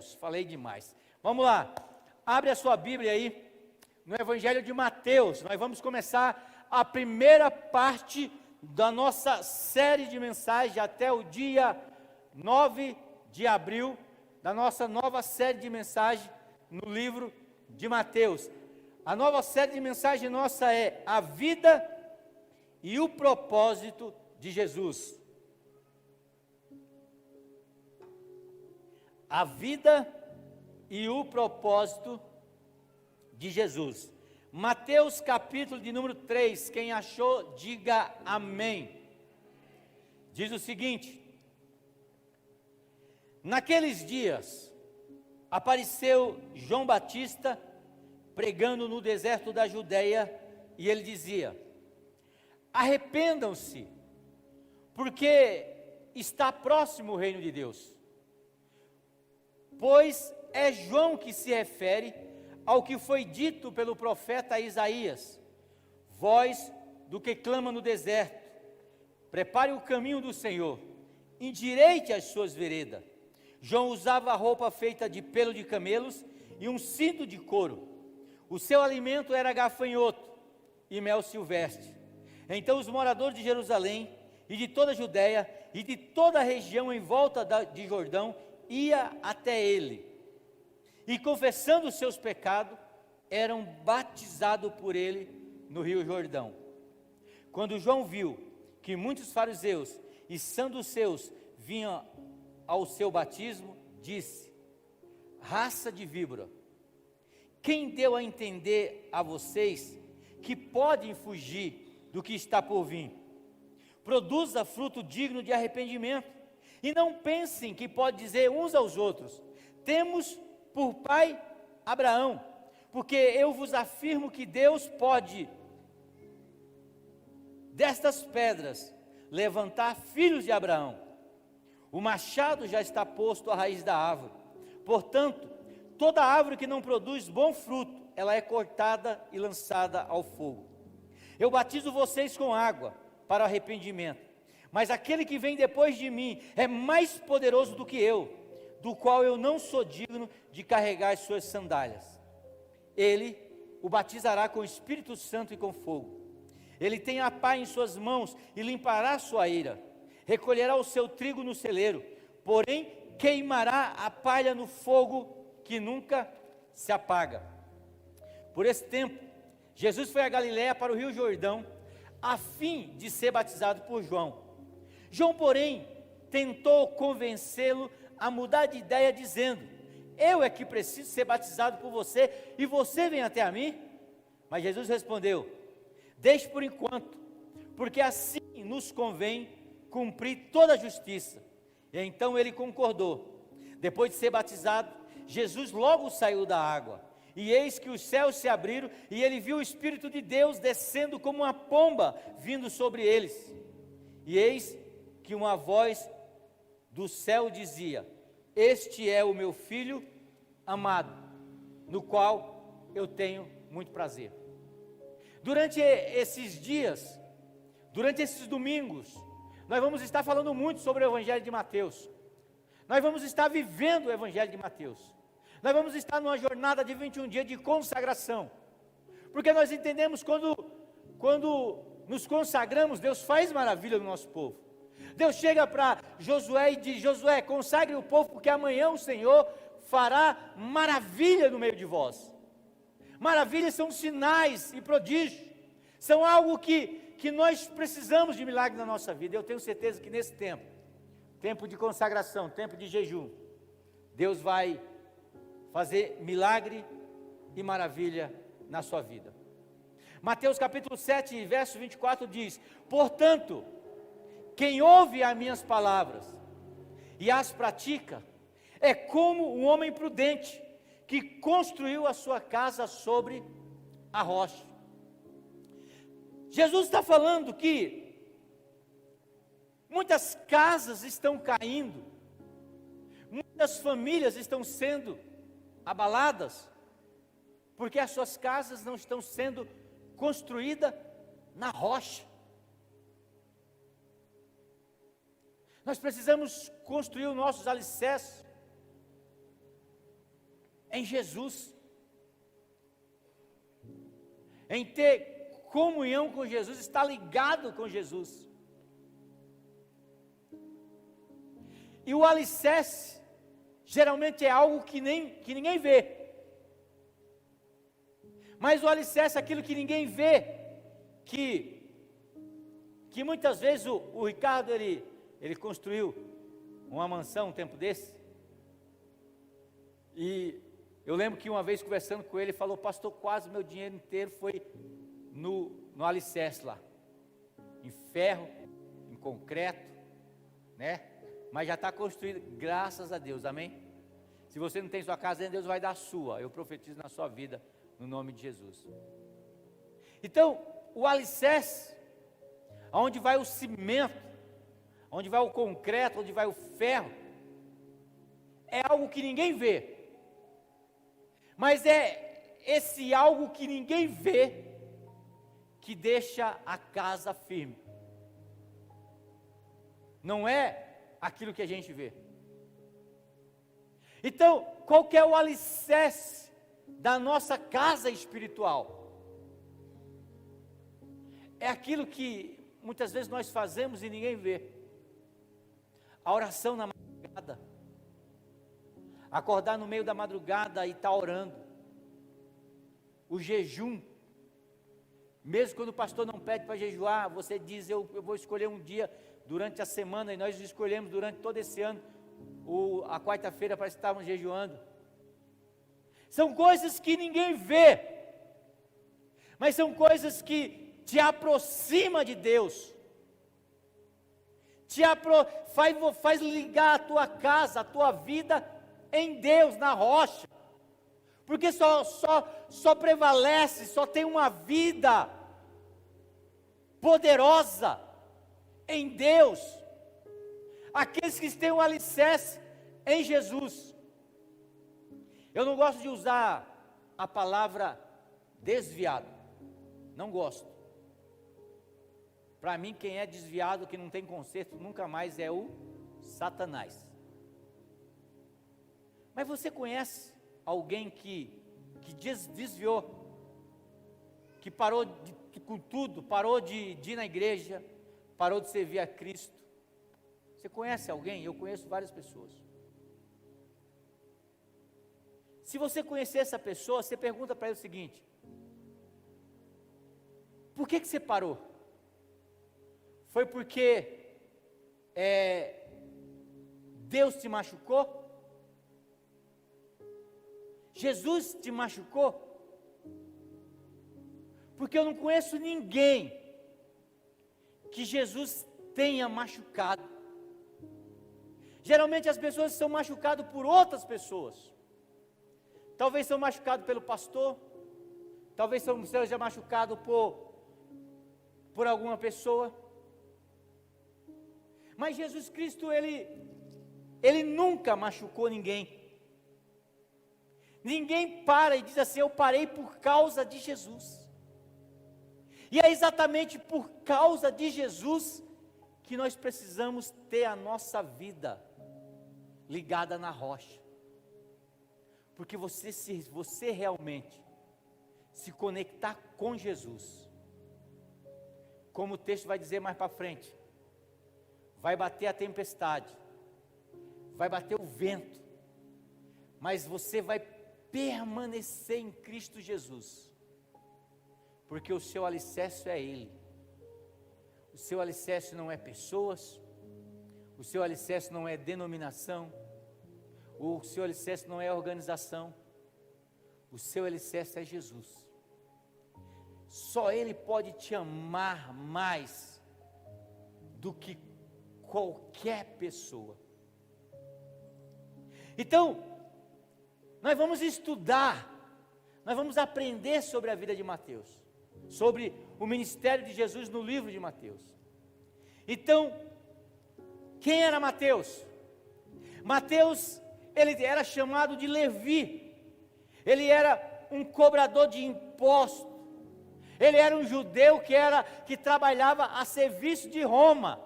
Mateus. Falei demais. Vamos lá. Abre a sua Bíblia aí no Evangelho de Mateus. Nós vamos começar a primeira parte da nossa série de mensagens até o dia 9 de abril, da nossa nova série de mensagens no livro de Mateus. A nova série de mensagens nossa é a vida e o propósito de Jesus. A vida e o propósito de Jesus. Mateus capítulo de número 3, quem achou, diga amém. Diz o seguinte: naqueles dias, apareceu João Batista pregando no deserto da Judeia, e ele dizia: arrependam-se, porque está próximo o reino de Deus. Pois é João que se refere ao que foi dito pelo profeta Isaías: voz do que clama no deserto, prepare o caminho do Senhor, endireite as suas veredas. João usava roupa feita de pelo de camelos e um cinto de couro. O seu alimento era gafanhoto e mel silvestre. Então os moradores de Jerusalém e de toda a Judéia e de toda a região em volta de Jordão ia até ele, e confessando os seus pecados, eram batizados por ele no rio Jordão. Quando João viu que muitos fariseus e saduceus vinham ao seu batismo, disse: raça de víbora, quem deu a entender a vocês que podem fugir do que está por vir? Produza fruto digno de arrependimento, e não pensem que pode dizer uns aos outros: temos por pai Abraão, porque eu vos afirmo que Deus pode destas pedras levantar filhos de Abraão. O machado já está posto à raiz da árvore. Portanto, toda árvore que não produz bom fruto, ela é cortada e lançada ao fogo. Eu batizo vocês com água para o arrependimento, mas aquele que vem depois de mim é mais poderoso do que eu, do qual eu não sou digno de carregar as suas sandálias. Ele o batizará com o Espírito Santo e com fogo. Ele tem a pá em suas mãos e limpará a sua ira. Recolherá o seu trigo no celeiro, porém queimará a palha no fogo que nunca se apaga. Por esse tempo, Jesus foi a Galiléia para o rio Jordão, a fim de ser batizado por João. João, porém, tentou convencê-lo a mudar de ideia, dizendo: eu é que preciso ser batizado por você, e você vem até a mim? Mas Jesus respondeu: deixe por enquanto, porque assim nos convém cumprir toda a justiça. E então ele concordou. Depois de ser batizado, Jesus logo saiu da água, e eis que os céus se abriram, e ele viu o Espírito de Deus descendo como uma pomba, vindo sobre eles. E eis que uma voz do céu dizia: este é o meu filho amado, no qual eu tenho muito prazer. Durante esses dias, durante esses domingos, nós vamos estar falando muito sobre o Evangelho de Mateus. Nós vamos estar vivendo o Evangelho de Mateus. Nós vamos estar numa jornada de 21 dias de consagração, porque nós entendemos quando nos consagramos, Deus faz maravilha no nosso povo. Deus chega para Josué e diz: Josué, consagre o povo, porque amanhã o Senhor fará maravilha no meio de vós. Maravilhas são sinais e prodígios, são algo que nós precisamos de milagre na nossa vida. Eu tenho certeza que nesse tempo de consagração, tempo de jejum, Deus vai fazer milagre e maravilha na sua vida. Mateus capítulo 7, verso 24 diz: portanto, quem ouve as minhas palavras e as pratica, é como um homem prudente, que construiu a sua casa sobre a rocha. Jesus está falando que muitas casas estão caindo, muitas famílias estão sendo abaladas, porque as suas casas não estão sendo construídas na rocha. Nós precisamos construir os nossos alicerces em Jesus, em ter comunhão com Jesus, estar ligado com Jesus. E o alicerce geralmente é algo que ninguém vê. Mas o alicerce é aquilo que ninguém vê, que muitas vezes o Ricardo, ele construiu uma mansão um tempo desse, e eu lembro que uma vez conversando com ele, ele falou: pastor, quase meu dinheiro inteiro foi no alicerce lá, em ferro, em concreto, né? Mas já está construído, graças a Deus, amém? Se você não tem sua casa, Deus vai dar a sua, eu profetizo na sua vida, no nome de Jesus. Então, o alicerce, onde vai o cimento, onde vai o concreto, onde vai o ferro, é algo que ninguém vê, mas é esse algo que ninguém vê, que deixa a casa firme, não é aquilo que a gente vê. Então, qual que é o alicerce da nossa casa espiritual? É aquilo que muitas vezes nós fazemos e ninguém vê. A oração na madrugada, acordar no meio da madrugada e estar orando, o jejum, mesmo quando o pastor não pede para jejuar, você diz: eu vou escolher um dia durante a semana, e nós escolhemos durante todo esse ano, a quarta-feira para estarmos jejuando. São coisas que ninguém vê, mas são coisas que te aproxima de Deus, faz ligar a tua casa, a tua vida em Deus, na rocha, porque só prevalece, só tem uma vida poderosa em Deus, aqueles que têm um alicerce em Jesus. Eu não gosto de usar a palavra desviado, não gosto. Para mim, quem é desviado, que não tem conserto, nunca mais é o Satanás. Mas você conhece alguém que desviou, que parou com tudo, parou de ir na igreja, parou de servir a Cristo? Você conhece alguém? Eu conheço várias pessoas. Se você conhecer essa pessoa, você pergunta para ele o seguinte: por que você parou? Foi porque Deus te machucou? Jesus te machucou? Porque eu não conheço ninguém que Jesus tenha machucado. Geralmente as pessoas são machucadas por outras pessoas. Talvez são machucados pelo pastor, talvez seja machucado por alguma pessoa. Mas Jesus Cristo, ele nunca machucou ninguém. Ninguém para e diz assim: eu parei por causa de Jesus. E é exatamente por causa de Jesus que nós precisamos ter a nossa vida ligada na rocha. Porque se você realmente se conectar com Jesus, como o texto vai dizer mais para frente, vai bater a tempestade, vai bater o vento, mas você vai permanecer em Cristo Jesus, porque o seu alicerce é Ele. O seu alicerce não é pessoas, o seu alicerce não é denominação, o seu alicerce não é organização, o seu alicerce é Jesus. Só Ele pode te amar mais do que qualquer pessoa. Então, nós vamos estudar, nós vamos aprender sobre a vida de Mateus, sobre o ministério de Jesus no livro de Mateus. Então, quem era Mateus? Mateus, ele era chamado de Levi, ele era um cobrador de impostos, ele era um judeu que trabalhava a serviço de Roma.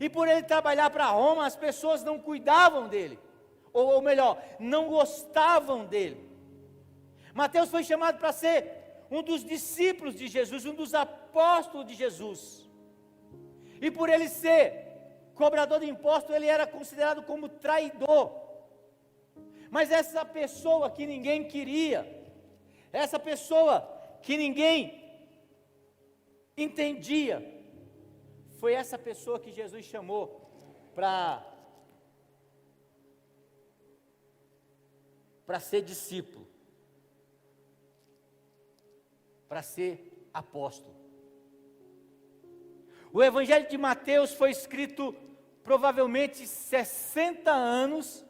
E por ele trabalhar para Roma, as pessoas não cuidavam dele, ou melhor, não gostavam dele. Mateus foi chamado para ser um dos discípulos de Jesus, um dos apóstolos de Jesus. E por ele ser cobrador de impostos, ele era considerado como traidor. Mas essa pessoa que ninguém queria, essa pessoa que ninguém entendia, foi essa pessoa que Jesus chamou para ser discípulo, para ser apóstolo. O Evangelho de Mateus foi escrito provavelmente 60 anos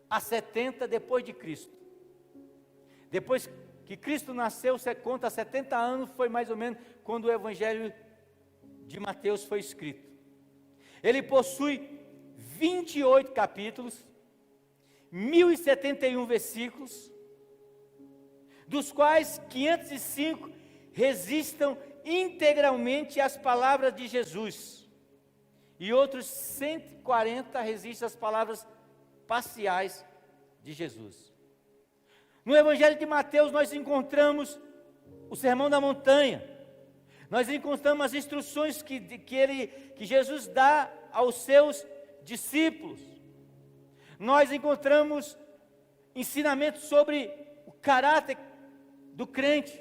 a 70 depois de Cristo. Depois que Cristo nasceu, você conta 70 anos, foi mais ou menos quando o Evangelho de Mateus foi escrito. Ele possui 28 capítulos, 1071 versículos, dos quais 505 resistam integralmente às palavras de Jesus, e outros 140 resistem às palavras parciais de Jesus. No Evangelho de Mateus nós encontramos o Sermão da Montanha, nós encontramos as instruções que Jesus dá aos seus discípulos, nós encontramos ensinamentos sobre o caráter do crente,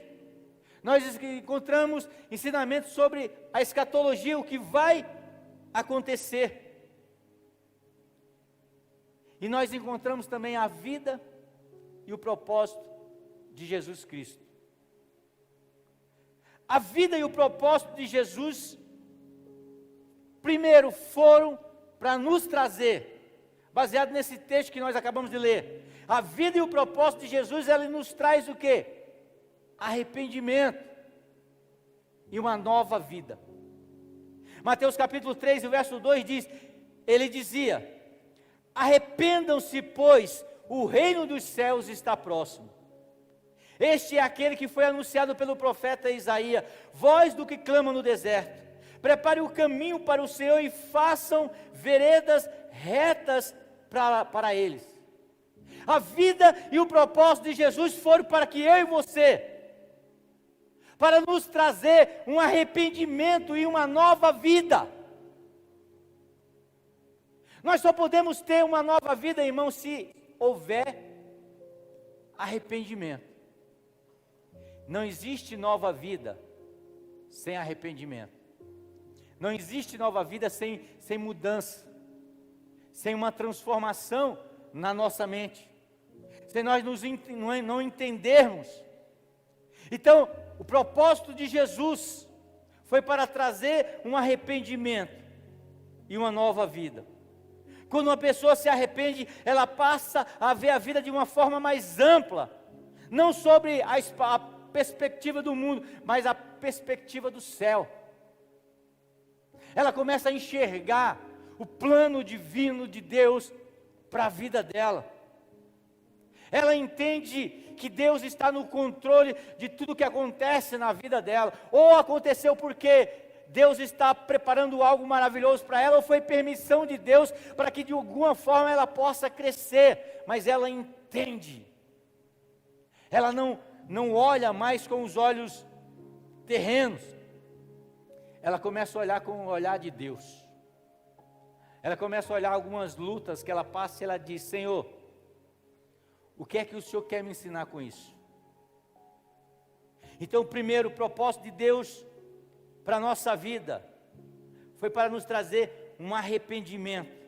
nós encontramos ensinamentos sobre a escatologia, o que vai acontecer, e nós encontramos também a vida e o propósito de Jesus Cristo. A vida e o propósito de Jesus, primeiro, foram para nos trazer, baseado nesse texto que nós acabamos de ler, a vida e o propósito de Jesus, ele nos traz o quê? Arrependimento e uma nova vida. Mateus capítulo 3, o verso 2 diz, ele dizia, arrependam-se, pois o reino dos céus está próximo. Este é aquele que foi anunciado pelo profeta Isaías, voz do que clama no deserto, prepare o caminho para o Senhor e façam veredas retas para eles. A vida e o propósito de Jesus foram para que eu e você, para nos trazer um arrependimento e uma nova vida. Nós só podemos ter uma nova vida, irmão, se houver arrependimento. Não existe nova vida sem arrependimento. Não existe nova vida sem mudança, sem uma transformação na nossa mente, sem nós não entendermos. Então, o propósito de Jesus foi para trazer um arrependimento e uma nova vida. Quando uma pessoa se arrepende, ela passa a ver a vida de uma forma mais ampla, não sobre a perspectiva do mundo, mas a perspectiva do céu. Ela começa a enxergar o plano divino de Deus para a vida dela. Ela entende que Deus está no controle de tudo que acontece na vida dela, ou aconteceu porque Deus está preparando algo maravilhoso para ela, ou foi permissão de Deus para que de alguma forma ela possa crescer, mas ela entende, ela não olha mais com os olhos terrenos, ela começa a olhar com o olhar de Deus, ela começa a olhar algumas lutas que ela passa e ela diz, Senhor, o que é que o Senhor quer me ensinar com isso? Então, o primeiro propósito de Deus para a nossa vida foi para nos trazer um arrependimento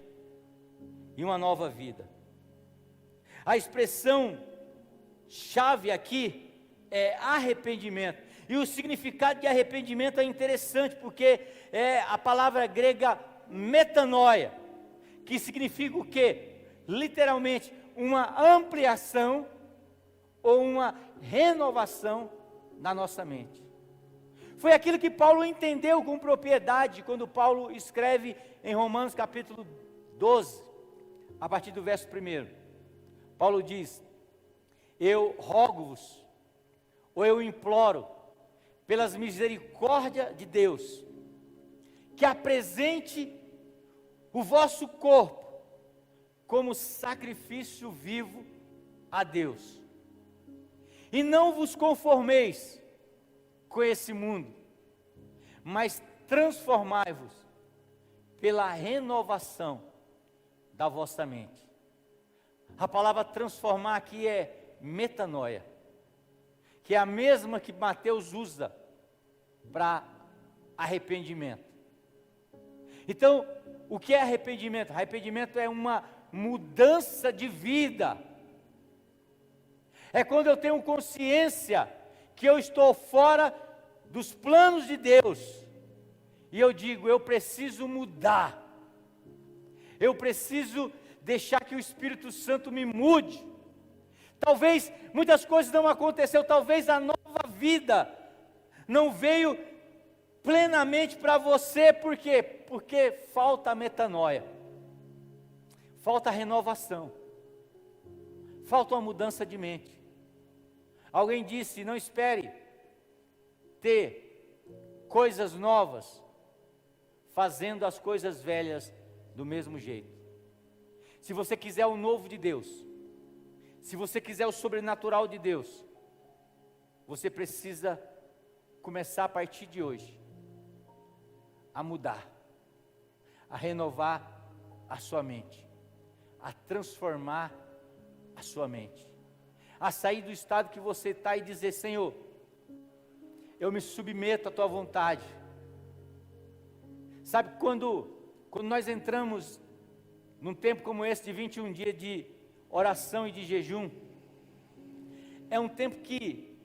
e uma nova vida. A expressão chave aqui é arrependimento, e o significado de arrependimento é interessante, porque é a palavra grega metanoia, que significa o quê? Literalmente, uma ampliação ou uma renovação da nossa mente. Foi aquilo que Paulo entendeu com propriedade, quando Paulo escreve em Romanos capítulo 12, a partir do verso 1. Paulo diz, eu rogo-vos, ou eu imploro, pelas misericórdias de Deus, que apresente o vosso corpo como sacrifício vivo a Deus. E não vos conformeis com esse mundo, mas transformai-vos pela renovação da vossa mente. A palavra transformar aqui é metanoia, que é a mesma que Mateus usa para arrependimento. Então, o que é arrependimento? Arrependimento é uma mudança de vida. É quando eu tenho consciência que eu estou fora dos planos de Deus, e eu digo, eu preciso mudar, eu preciso deixar que o Espírito Santo me mude. Talvez muitas coisas não aconteceram, talvez a nova vida não veio plenamente para você, por quê? Porque falta a metanoia, falta a renovação, falta uma mudança de mente. Alguém disse, não espere ter coisas novas, fazendo as coisas velhas do mesmo jeito. Se você quiser o novo de Deus, se você quiser o sobrenatural de Deus, você precisa começar a partir de hoje, a mudar, a renovar a sua mente, a transformar a sua mente, a sair do estado que você está e dizer, Senhor, eu me submeto à tua vontade. Sabe, quando nós entramos num tempo como esse de 21 dias de oração e de jejum, é um tempo que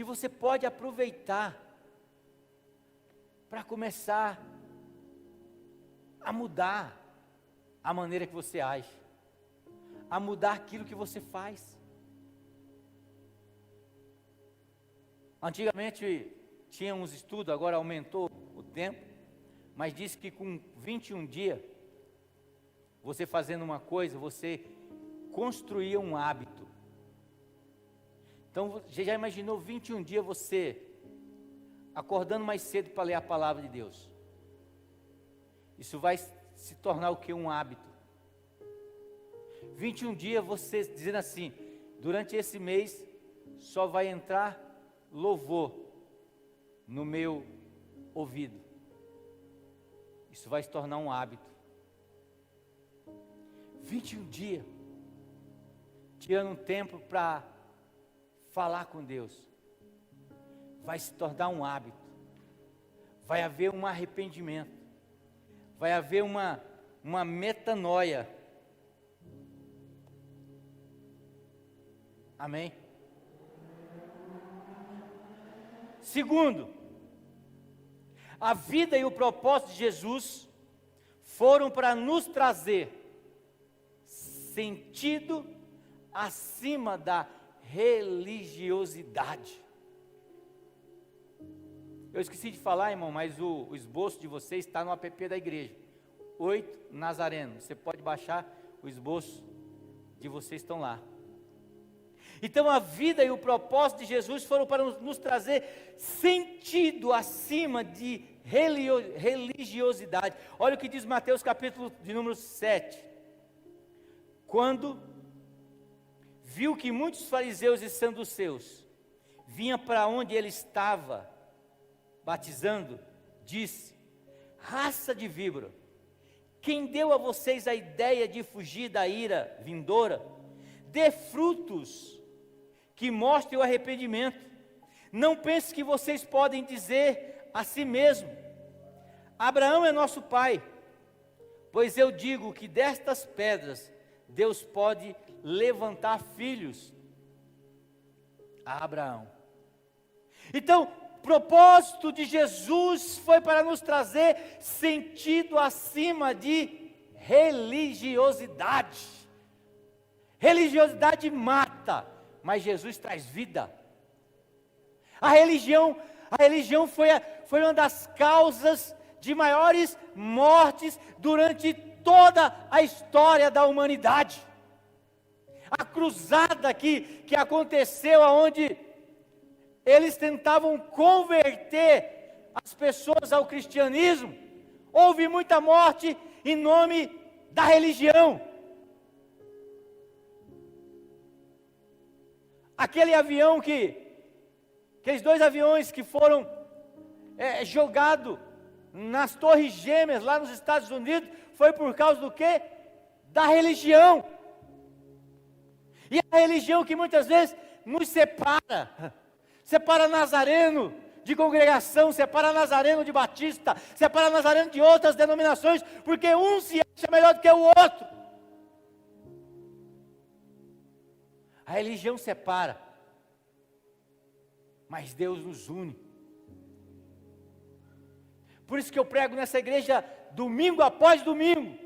você pode aproveitar para começar a mudar a maneira que você age, a mudar aquilo que você faz. Antigamente tinha uns estudos, agora aumentou o tempo, mas disse que com 21 dias, você fazendo uma coisa, você construía um hábito. Então, você já imaginou 21 dias você acordando mais cedo para ler a palavra de Deus? Isso vai se tornar o que? Um hábito. 21 dias você dizendo assim, durante esse mês só vai entrar louvor no meu ouvido. Isso vai se tornar um hábito. 21 dias, tirando um tempo para falar com Deus, vai se tornar um hábito, vai haver um arrependimento, vai haver uma metanoia. Amém? Segundo, a vida e o propósito de Jesus foram para nos trazer sentido acima da religiosidade. Eu esqueci de falar, irmão, mas o esboço de vocês está no app da igreja, 8 Nazareno, você pode baixar o esboço de vocês, estão lá. Então a vida e o propósito de Jesus foram para nos trazer sentido acima de religiosidade. Olha o que diz Mateus capítulo de número 7. Quando viu que muitos fariseus e saduceus vinham para onde ele estava batizando, disse, raça de víbora, quem deu a vocês a ideia de fugir da ira vindoura? Dê frutos que mostrem o arrependimento. Não pense que vocês podem dizer a si mesmo, Abraão é nosso pai, pois eu digo que destas pedras Deus pode levantar filhos a Abraão. Então, o propósito de Jesus foi para nos trazer sentido acima de religiosidade. Religiosidade mata, mas Jesus traz vida. A religião foi uma das causas de maiores mortes durante toda a história da humanidade. A cruzada que aconteceu, onde eles tentavam converter as pessoas ao cristianismo, houve muita morte em nome da religião. Aqueles 2 aviões que foram jogados nas Torres Gêmeas, lá nos Estados Unidos, foi por causa do quê? Da religião. E a religião que muitas vezes nos separa nazareno de congregação, separa nazareno de batista, separa nazareno de outras denominações, porque um se acha melhor do que o outro. A religião separa, mas Deus nos une. Por isso que eu prego nessa igreja domingo após domingo,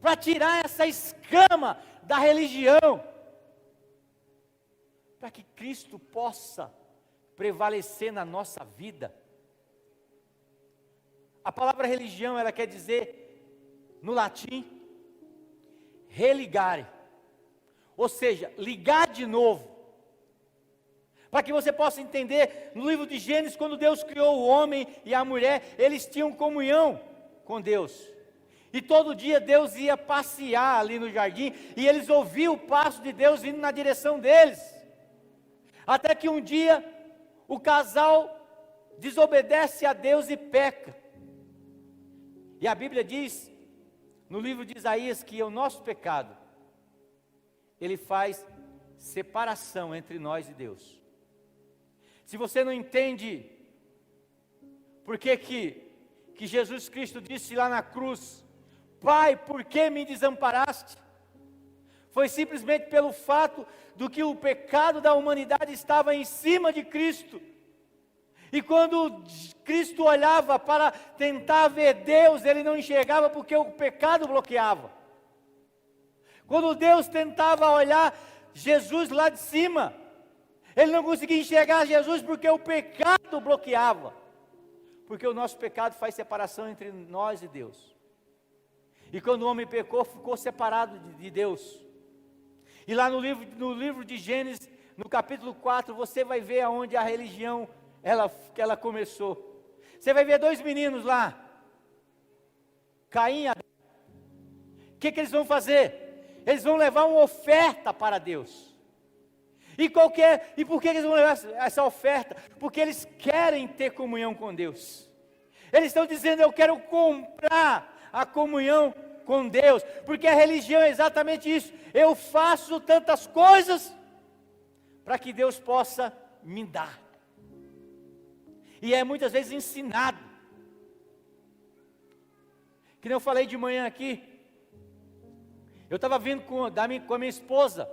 para tirar essa escama da religião, para que Cristo possa prevalecer na nossa vida. A palavra religião, ela quer dizer, no latim, religare, ou seja, ligar de novo. Para que você possa entender, no livro de Gênesis, quando Deus criou o homem e a mulher, eles tinham comunhão com Deus. E todo dia Deus ia passear ali no jardim, e eles ouviam o passo de Deus vindo na direção deles. Até que um dia, o casal desobedece a Deus e peca. E a Bíblia diz, no livro de Isaías, que o nosso pecado, ele faz separação entre nós e Deus. Se você não entende por que Jesus Cristo disse lá na cruz, Pai, por que me desamparaste? Foi simplesmente pelo fato do que o pecado da humanidade estava em cima de Cristo. E quando Cristo olhava para tentar ver Deus, ele não enxergava porque o pecado bloqueava. Quando Deus tentava olhar Jesus lá de cima, ele não conseguia enxergar Jesus porque o pecado bloqueava. Porque o nosso pecado faz separação entre nós e Deus. E quando o homem pecou, ficou separado de Deus. E lá no livro de Gênesis, no capítulo 4, você vai ver aonde a religião ela começou. Você vai ver 2 meninos lá, Caim e Abel. O que eles vão fazer? Eles vão levar uma oferta para Deus. E por que eles vão levar essa oferta? Porque eles querem ter comunhão com Deus. Eles estão dizendo, eu quero comprar a comunhão com Deus, porque a religião é exatamente isso. Eu faço tantas coisas para que Deus possa me dar. E é muitas vezes ensinado. Que nem eu falei de manhã aqui, eu estava vindo com a minha esposa,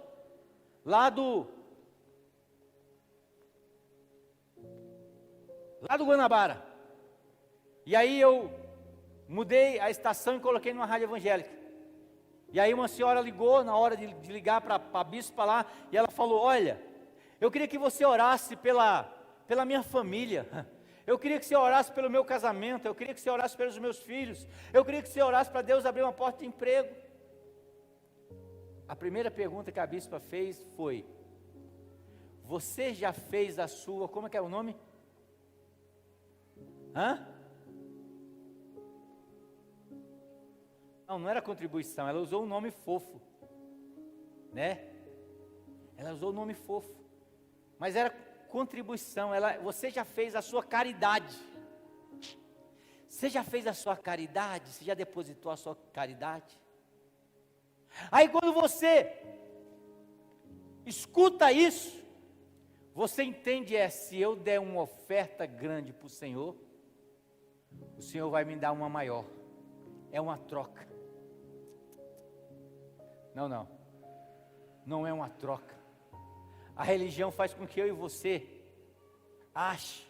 lá do Guanabara. E aí eu mudei a estação e coloquei numa rádio evangélica. E aí uma senhora ligou na hora de ligar para a bispa lá, e ela falou, olha, eu queria que você orasse pela minha família, eu queria que você orasse pelo meu casamento, eu queria que você orasse pelos meus filhos, eu queria que você orasse para Deus abrir uma porta de emprego. A primeira pergunta que a bispa fez foi, você já fez a sua, como é que é o nome? Não era contribuição, ela usou um nome fofo, né? Ela usou um nome fofo, mas era contribuição. Você já fez a sua caridade? Você já fez a sua caridade? Você já depositou a sua caridade? Aí quando você escuta isso, você entende, se eu der uma oferta grande para o Senhor vai me dar uma maior, é uma troca. Não é uma troca. A religião faz com que eu e você ache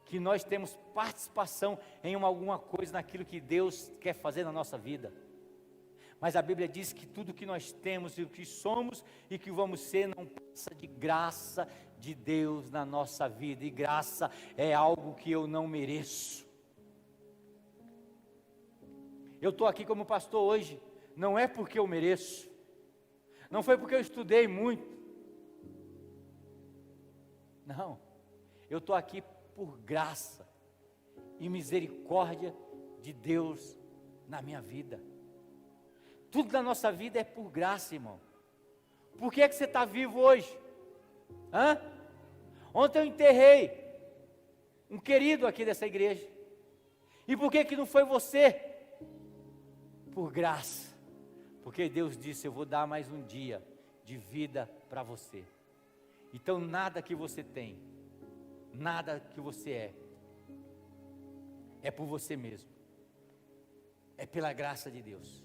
que nós temos participação em alguma coisa naquilo que Deus quer fazer na nossa vida. Mas a Bíblia diz que tudo que nós temos e o que somos e que vamos ser não passa de graça de Deus na nossa vida. E graça é algo que eu não mereço. Eu estou aqui como pastor hoje, não é porque eu mereço, não foi porque eu estudei muito, não, eu estou aqui por graça, e misericórdia de Deus na minha vida. Tudo na nossa vida é por graça, irmão. Por que você está vivo hoje? Ontem eu enterrei um querido aqui dessa igreja. E por que não foi você? Por graça. Porque Deus disse: eu vou dar mais um dia de vida para você. Então nada que você tem, nada que você é por você mesmo. É pela graça de Deus.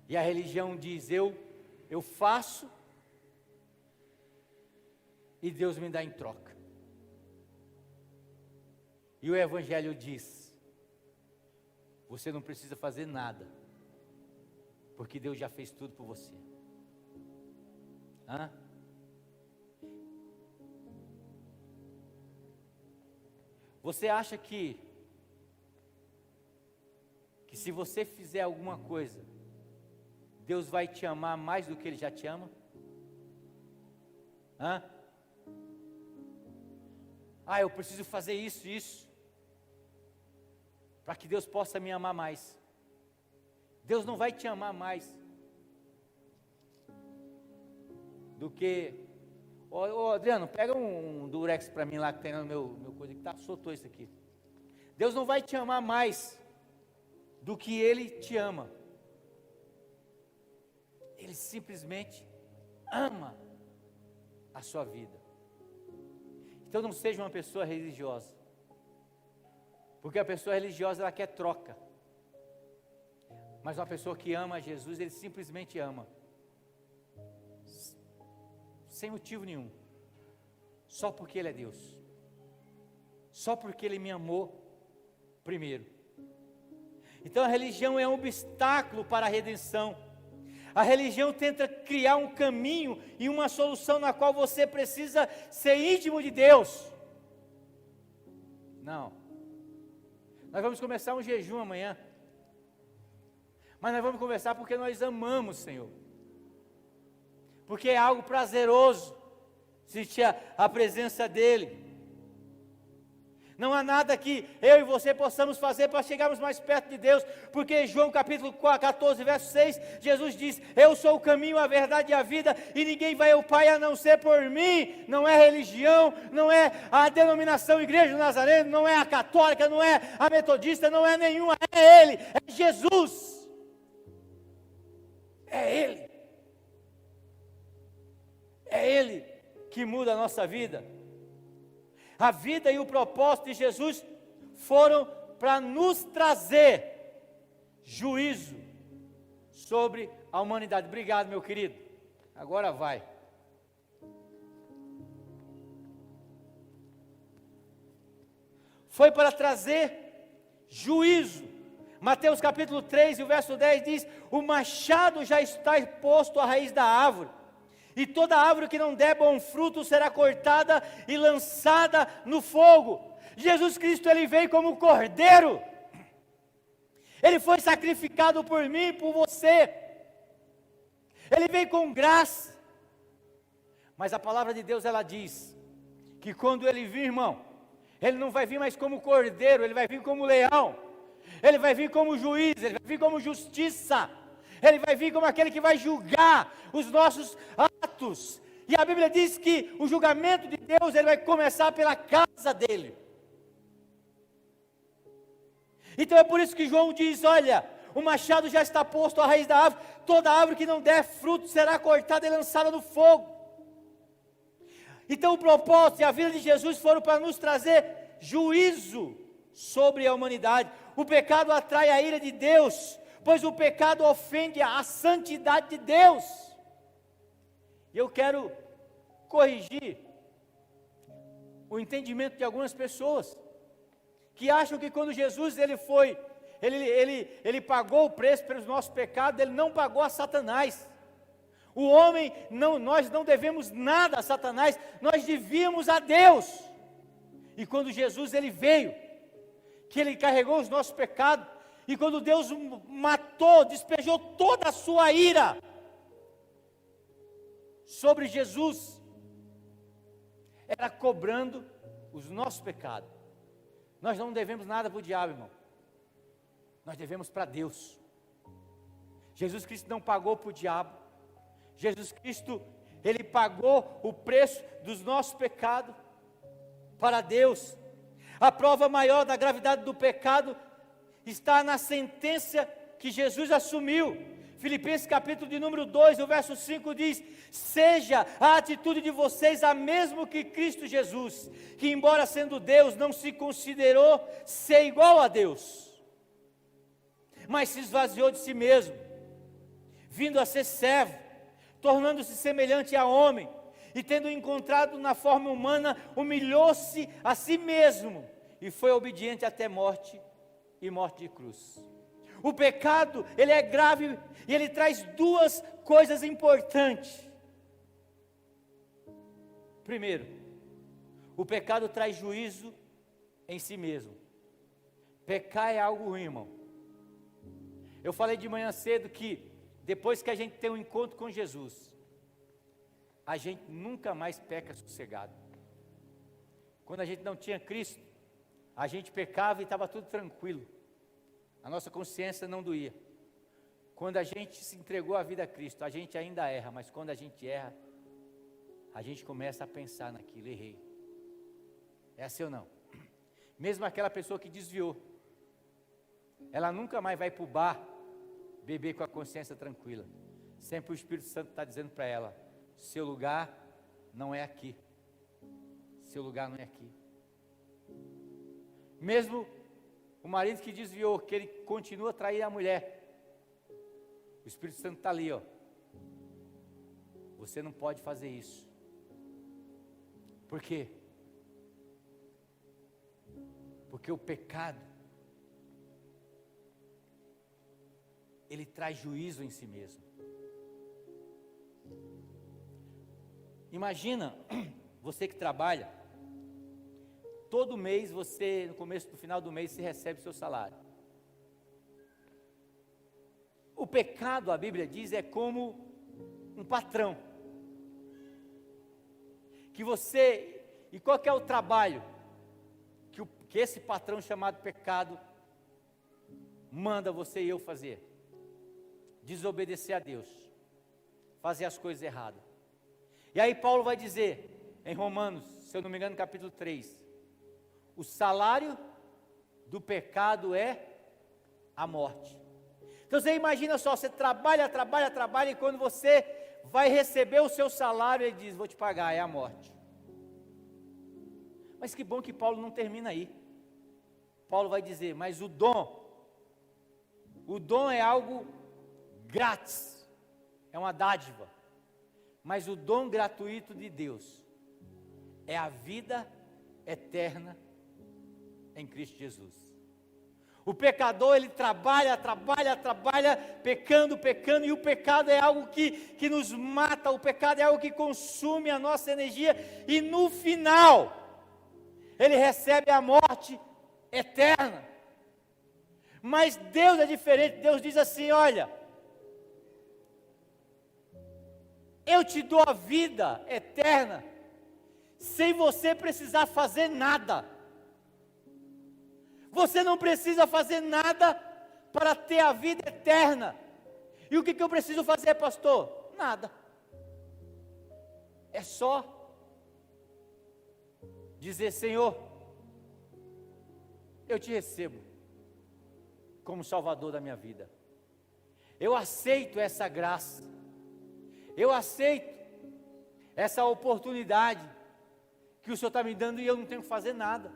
E a religião diz: eu faço e Deus me dá em troca. E o Evangelho diz: você não precisa fazer nada, porque Deus já fez tudo por você. Você acha que se você fizer alguma coisa, Deus vai te amar mais do que Ele já te ama? Eu preciso fazer isso, para que Deus possa me amar mais. Deus não vai te amar mais do que... Ô Adriano, pega um durex para mim lá que tem no meu coisa, que soltou isso aqui. Deus não vai te amar mais do que Ele te ama. Ele simplesmente ama a sua vida. Então não seja uma pessoa religiosa, porque a pessoa religiosa ela quer troca, mas uma pessoa que ama Jesus, ele simplesmente ama, sem motivo nenhum, só porque Ele é Deus, só porque Ele me amou primeiro. Então a religião é um obstáculo para a redenção. A religião tenta criar um caminho e uma solução na qual você precisa ser íntimo de Deus. Não. Nós vamos começar um jejum amanhã. Mas nós vamos começar porque nós amamos o Senhor. Porque é algo prazeroso sentir a presença dEle. Não há nada que eu e você possamos fazer para chegarmos mais perto de Deus, porque João capítulo 14, verso 6, Jesus diz: eu sou o caminho, a verdade e a vida, e ninguém vai ao Pai a não ser por mim. Não é religião, não é a denominação Igreja do Nazareno, não é a católica, não é a metodista, não é nenhuma, é Ele, é Jesus. É Ele. É Ele que muda a nossa vida. A vida e o propósito de Jesus foram para nos trazer juízo sobre a humanidade. Obrigado, meu querido. Agora vai. Foi para trazer juízo. Mateus capítulo 3, e o verso 10 diz: o machado já está posto à raiz da árvore, e toda árvore que não der bom fruto será cortada e lançada no fogo. Jesus Cristo, Ele veio como cordeiro. Ele foi sacrificado por mim e por você. Ele veio com graça. Mas a palavra de Deus, ela diz que quando Ele vir, irmão, Ele não vai vir mais como cordeiro, Ele vai vir como leão. Ele vai vir como juiz, Ele vai vir como justiça. Ele vai vir como aquele que vai julgar os nossos atos. E a Bíblia diz que o julgamento de Deus, ele vai começar pela casa dele. Então é por isso que João diz: olha, o machado já está posto à raiz da árvore, toda árvore que não der fruto será cortada e lançada no fogo. Então o propósito e a vida de Jesus foram para nos trazer juízo sobre a humanidade. O pecado atrai a ira de Deus, pois o pecado ofende a santidade de Deus. E eu quero corrigir o entendimento de algumas pessoas, que acham que quando Jesus ele pagou o preço pelos nossos pecados, Ele não pagou a Satanás. O homem, nós não devemos nada a Satanás, nós devíamos a Deus. E quando Jesus ele veio, que Ele carregou os nossos pecados, e quando Deus matou, despejou toda a sua ira sobre Jesus, era cobrando os nossos pecados. Nós não devemos nada para o diabo, irmão. Nós devemos para Deus. Jesus Cristo não pagou para o diabo. Jesus Cristo, Ele pagou o preço dos nossos pecados para Deus. A prova maior da gravidade do pecado está na sentença que Jesus assumiu. Filipenses capítulo de número 2, o verso 5 diz: seja a atitude de vocês a mesma que Cristo Jesus, que embora sendo Deus, não se considerou ser igual a Deus, mas se esvaziou de si mesmo, vindo a ser servo, tornando-se semelhante a homem, e tendo encontrado na forma humana, humilhou-se a si mesmo, e foi obediente até morte, e morte de cruz. O pecado, ele é grave, e ele traz duas coisas importantes. Primeiro, o pecado traz juízo em si mesmo. Pecar é algo ruim, irmão. Eu falei de manhã cedo que, depois que a gente tem um encontro com Jesus, a gente nunca mais peca sossegado. Quando a gente não tinha Cristo, a gente pecava e estava tudo tranquilo. A nossa consciência não doía. Quando a gente se entregou a vida a Cristo, a gente ainda erra, mas quando a gente erra, a gente começa a pensar naquilo, errei. É assim ou não? Mesmo aquela pessoa que desviou, ela nunca mais vai para o bar beber com a consciência tranquila. Sempre o Espírito Santo está dizendo para ela: seu lugar não é aqui. Seu lugar não é aqui. Mesmo o marido que desviou, que ele continua a trair a mulher, o Espírito Santo está ali, ó. Você não pode fazer isso. Por quê? Porque o pecado, ele traz juízo em si mesmo. Imagina, você que trabalha, todo mês você, no final do mês, você recebe seu salário. O pecado, a Bíblia diz, é como um patrão. E qual que é o trabalho que esse patrão chamado pecado manda você e eu fazer? Desobedecer a Deus, fazer as coisas erradas. E aí Paulo vai dizer, em Romanos, se eu não me engano, capítulo 3, o salário do pecado é a morte. Então você imagina só, você trabalha, e quando você vai receber o seu salário, ele diz: vou te pagar, é a morte. Mas que bom que Paulo não termina aí. Paulo vai dizer: mas o dom é algo grátis, é uma dádiva. Mas o dom gratuito de Deus é a vida eterna em Cristo Jesus. O pecador, ele trabalha, pecando, e o pecado é algo que nos mata, o pecado é algo que consome a nossa energia, e no final, ele recebe a morte eterna. Mas Deus é diferente. Deus diz assim: olha, eu te dou a vida eterna, sem você precisar fazer nada. Você não precisa fazer nada para ter a vida eterna. E o que eu preciso fazer, pastor? Nada. É só dizer: Senhor, eu te recebo como Salvador da minha vida. Eu aceito essa graça. Eu aceito essa oportunidade que o Senhor está me dando, e eu não tenho que fazer nada.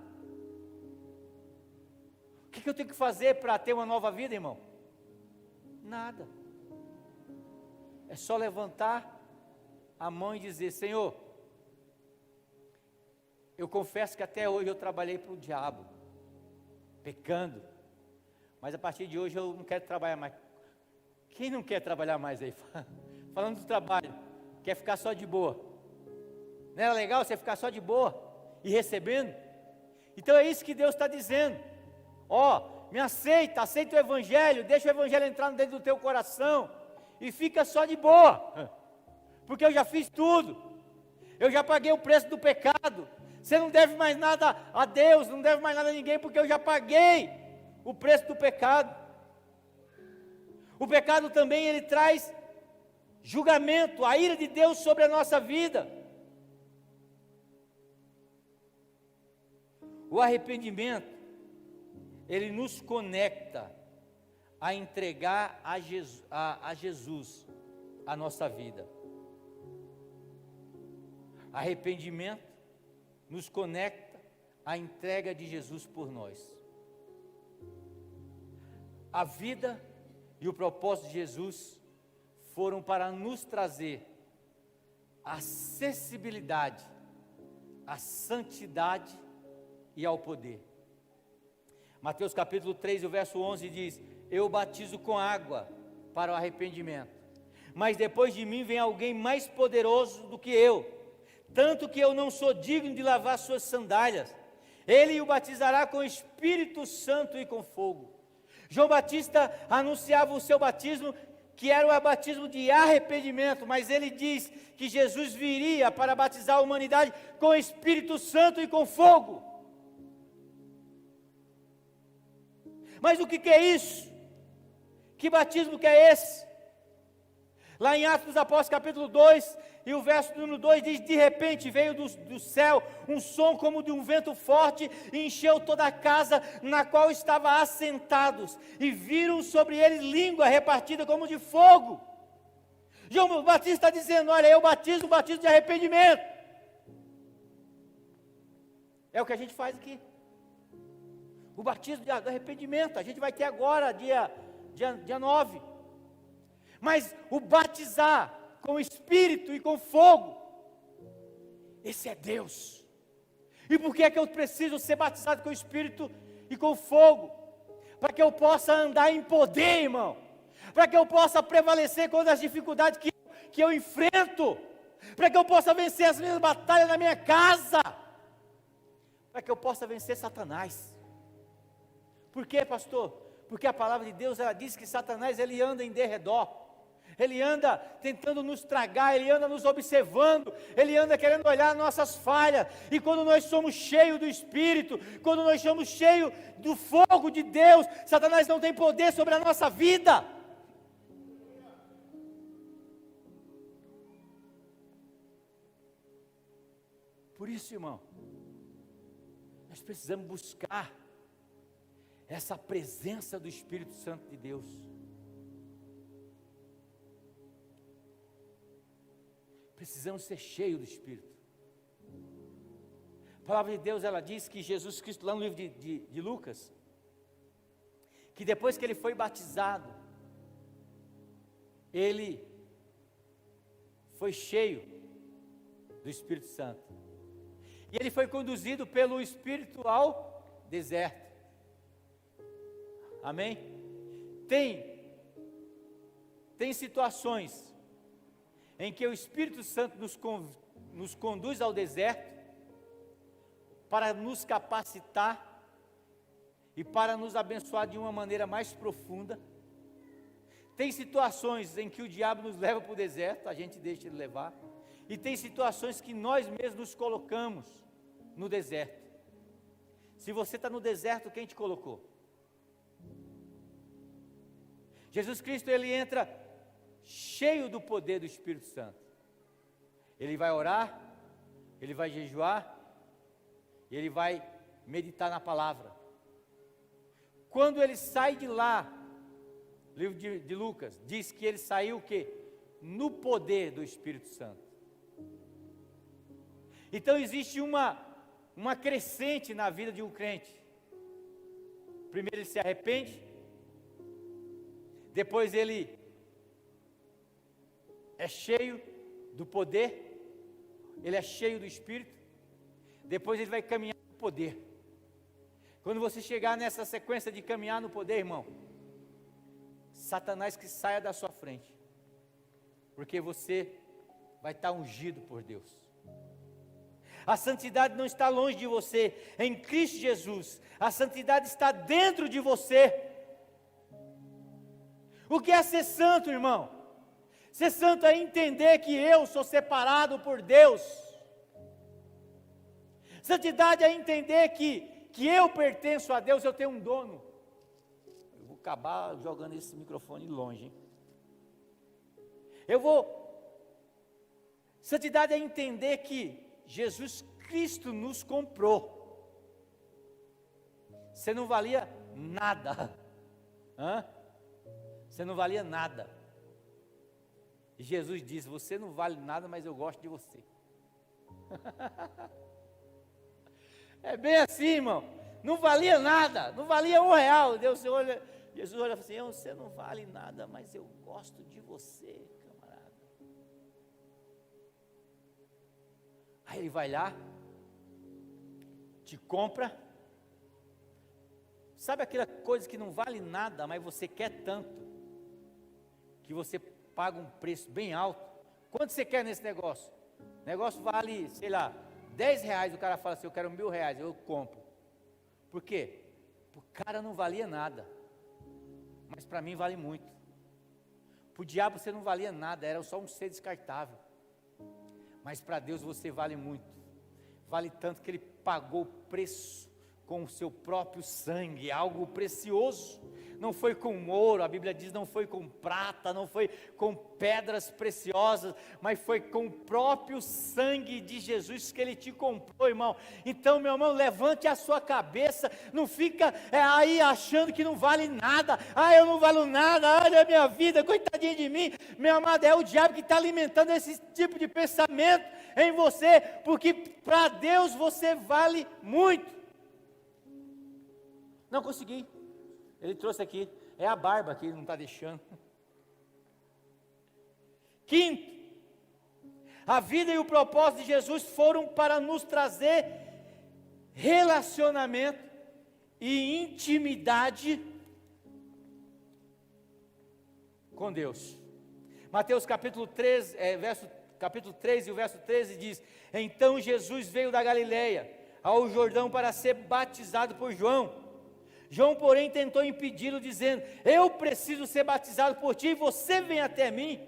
O que eu tenho que fazer para ter uma nova vida, irmão? Nada. É só levantar a mão e dizer: Senhor, eu confesso que até hoje eu trabalhei para o diabo, pecando, mas a partir de hoje eu não quero trabalhar mais. Quem não quer trabalhar mais aí? Falando do trabalho, quer ficar só de boa? Não era legal você ficar só de boa e recebendo? Então é isso que Deus está dizendo. Me aceita o Evangelho, deixa o Evangelho entrar dentro do teu coração, e fica só de boa, porque eu já fiz tudo, eu já paguei o preço do pecado, Você não deve mais nada a Deus, não deve mais nada a ninguém, porque eu já paguei o preço do pecado. O pecado também, ele traz julgamento, a ira de Deus sobre a nossa vida. O arrependimento, ele nos conecta a entregar a Jesus a nossa vida. Arrependimento nos conecta à entrega de Jesus por nós. A vida e o propósito de Jesus foram para nos trazer a acessibilidade, a santidade e ao poder. Mateus capítulo 3, o verso 11 diz: eu batizo com água para o arrependimento, mas depois de mim vem alguém mais poderoso do que eu, tanto que eu não sou digno de lavar suas sandálias. Ele o batizará com o Espírito Santo e com fogo. João Batista anunciava o seu batismo, que era o batismo de arrependimento, mas ele diz que Jesus viria para batizar a humanidade com o Espírito Santo e com fogo. Mas o que é isso? Que batismo que é esse? Lá em Atos dos Apóstolos capítulo 2, e o verso número 2 diz: de repente veio do céu um som como de um vento forte, e encheu toda a casa na qual estavam assentados, e viram sobre eles língua repartida como de fogo. João Batista está dizendo: olha, eu batizo o batismo de arrependimento. É o que a gente faz aqui. O batismo de arrependimento, a gente vai ter agora, dia 9. Mas o batizar com Espírito e com fogo, esse é Deus. E por que é que eu preciso ser batizado com Espírito e com fogo? Para que eu possa andar em poder, irmão. Para que eu possa prevalecer contra as dificuldades que eu enfrento. Para que eu possa vencer as minhas batalhas na minha casa. Para que eu possa vencer Satanás. Por quê, pastor? Porque a palavra de Deus, ela diz que Satanás, ele anda em derredor. Ele anda tentando nos tragar, ele anda nos observando, ele anda querendo olhar nossas falhas. E quando nós somos cheios do Espírito, quando nós somos cheios do fogo de Deus, Satanás não tem poder sobre a nossa vida. Por isso, irmão, nós precisamos buscar essa presença do Espírito Santo de Deus. Precisamos ser cheios do Espírito. A palavra de Deus, ela diz que Jesus Cristo, lá no livro de Lucas, que depois que ele foi batizado, ele foi cheio do Espírito Santo. E ele foi conduzido pelo Espírito ao deserto. Amém? Tem situações em que o Espírito Santo nos conduz ao deserto para nos capacitar e para nos abençoar de uma maneira mais profunda. Tem situações em que o diabo nos leva para o deserto, a gente deixa ele levar. E tem situações que nós mesmos nos colocamos no deserto. Se você está no deserto, quem te colocou? Jesus Cristo, ele entra cheio do poder do Espírito Santo. Ele vai orar, ele vai jejuar, e ele vai meditar na palavra. Quando ele sai de lá, o livro de Lucas, diz que ele saiu o quê? No poder do Espírito Santo. Então existe uma crescente na vida de um crente. Primeiro ele se arrepende, depois ele é cheio do poder, ele é cheio do Espírito, depois ele vai caminhar no poder. Quando você chegar nessa sequência de caminhar no poder, irmão, Satanás que saia da sua frente, porque você vai estar ungido por Deus. A santidade não está longe de você, em Cristo Jesus, a santidade está dentro de você. O que é ser santo, irmão? Ser santo é entender que eu sou separado por Deus. Santidade é entender que eu pertenço a Deus, eu tenho um dono. Eu vou acabar jogando esse microfone longe, hein? Santidade é entender que Jesus Cristo nos comprou. Você não valia nada. Você não valia nada. E Jesus diz: você não vale nada, mas eu gosto de você. É bem assim, irmão. Não valia nada, não valia R$1. Jesus olha e fala assim: você não vale nada, mas eu gosto de você, camarada. Aí ele vai lá, te compra. Sabe aquela coisa que não vale nada, mas você quer tanto, que você paga um preço bem alto? Quanto você quer nesse negócio? O negócio vale, sei lá, R$10, o cara fala assim: eu quero R$1.000, eu compro. Por quê? Para o cara não valia nada, mas para mim vale muito. Para o diabo você não valia nada, era só um ser descartável, mas para Deus você vale muito. Vale tanto que Ele pagou o preço com o seu próprio sangue, algo precioso. Não foi com ouro, a Bíblia diz, não foi com prata, não foi com pedras preciosas, mas foi com o próprio sangue de Jesus que Ele te comprou, irmão. Então, meu irmão, levante a sua cabeça, não fica aí achando que não vale nada. Eu não valho nada, olha a minha vida, coitadinho de mim. Meu amado, é o diabo que está alimentando esse tipo de pensamento em você, porque para Deus você vale muito. Não consegui. Ele trouxe aqui. É a barba que ele não está deixando. Quinto, a vida e o propósito de Jesus foram para nos trazer relacionamento e intimidade com Deus. Mateus capítulo 3 e o verso 13 diz: então Jesus veio da Galileia ao Jordão para ser batizado por João. João, porém, tentou impedi-lo, dizendo: eu preciso ser batizado por ti, e você vem até mim?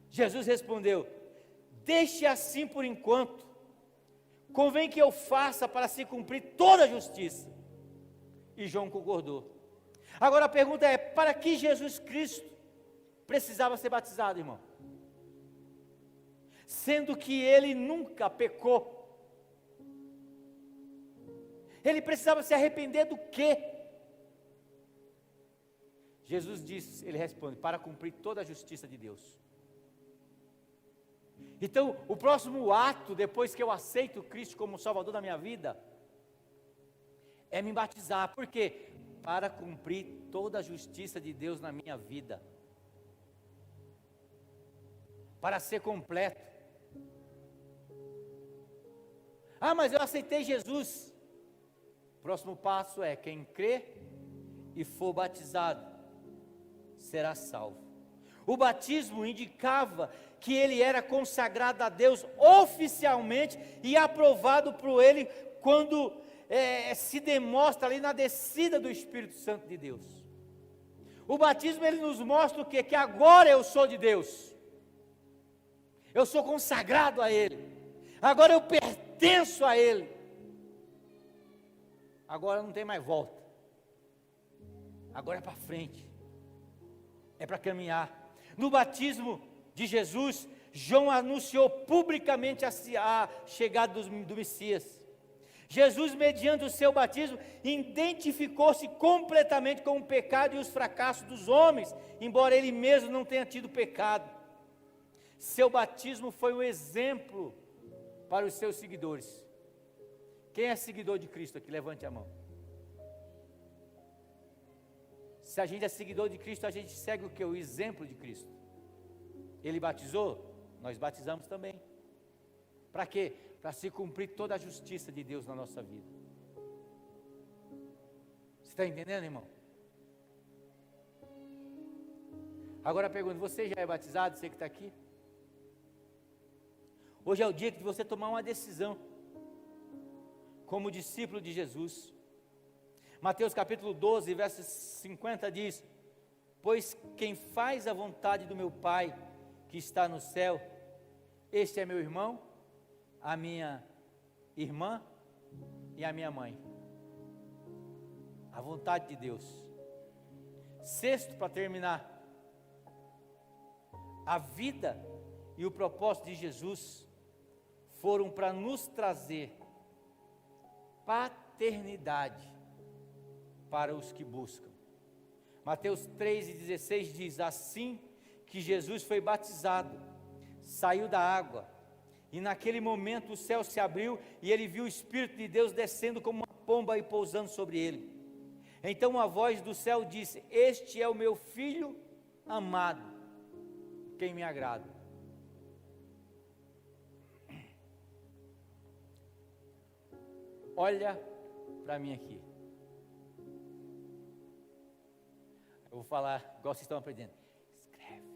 Jesus respondeu: deixe assim por enquanto, convém que eu faça para se cumprir toda a justiça. E João concordou. Agora a pergunta é: para que Jesus Cristo precisava ser batizado, irmão? Sendo que ele nunca pecou. Ele precisava se arrepender do quê? Jesus diz, ele responde: para cumprir toda a justiça de Deus. Então, o próximo ato, depois que eu aceito Cristo como Salvador da minha vida, é me batizar. Por quê? Para cumprir toda a justiça de Deus na minha vida. Para ser completo. Mas eu aceitei Jesus. O próximo passo é: quem crê e for batizado será salvo. O batismo indicava que ele era consagrado a Deus oficialmente e aprovado por ele quando se demonstra ali na descida do Espírito Santo de Deus. O batismo ele nos mostra o quê? Que agora eu sou de Deus, eu sou consagrado a Ele, agora eu pertenço a Ele, agora não tem mais volta, agora é para frente. É para caminhar. No batismo de Jesus, João anunciou publicamente a chegada do Messias. Jesus, mediante o seu batismo, identificou-se completamente com o pecado e os fracassos dos homens, embora ele mesmo não tenha tido pecado. Seu batismo foi um exemplo para os seus seguidores. Quem é seguidor de Cristo aqui? Levante a mão. Se a gente é seguidor de Cristo, a gente segue o que? O exemplo de Cristo. Ele batizou, nós batizamos também. Para quê? Para se cumprir toda a justiça de Deus na nossa vida. Você está entendendo, irmão? Agora pergunto: você já é batizado, você que está aqui? Hoje é o dia de você tomar uma decisão, como discípulo de Jesus. Mateus capítulo 12, verso 50 diz: pois quem faz a vontade do meu Pai, que está no céu, este é meu irmão, a minha irmã e a minha mãe. A vontade de Deus. Sexto, para terminar, a vida e o propósito de Jesus foram para nos trazer paternidade para os que buscam. Mateus 3,16 diz: assim que Jesus foi batizado, saiu da água, e naquele momento o céu se abriu, e ele viu o Espírito de Deus descendo como uma pomba e pousando sobre ele. Então uma voz do céu disse: este é o meu filho amado, quem me agrada. Olha para mim aqui. Eu vou falar igual vocês estão aprendendo. Escreve.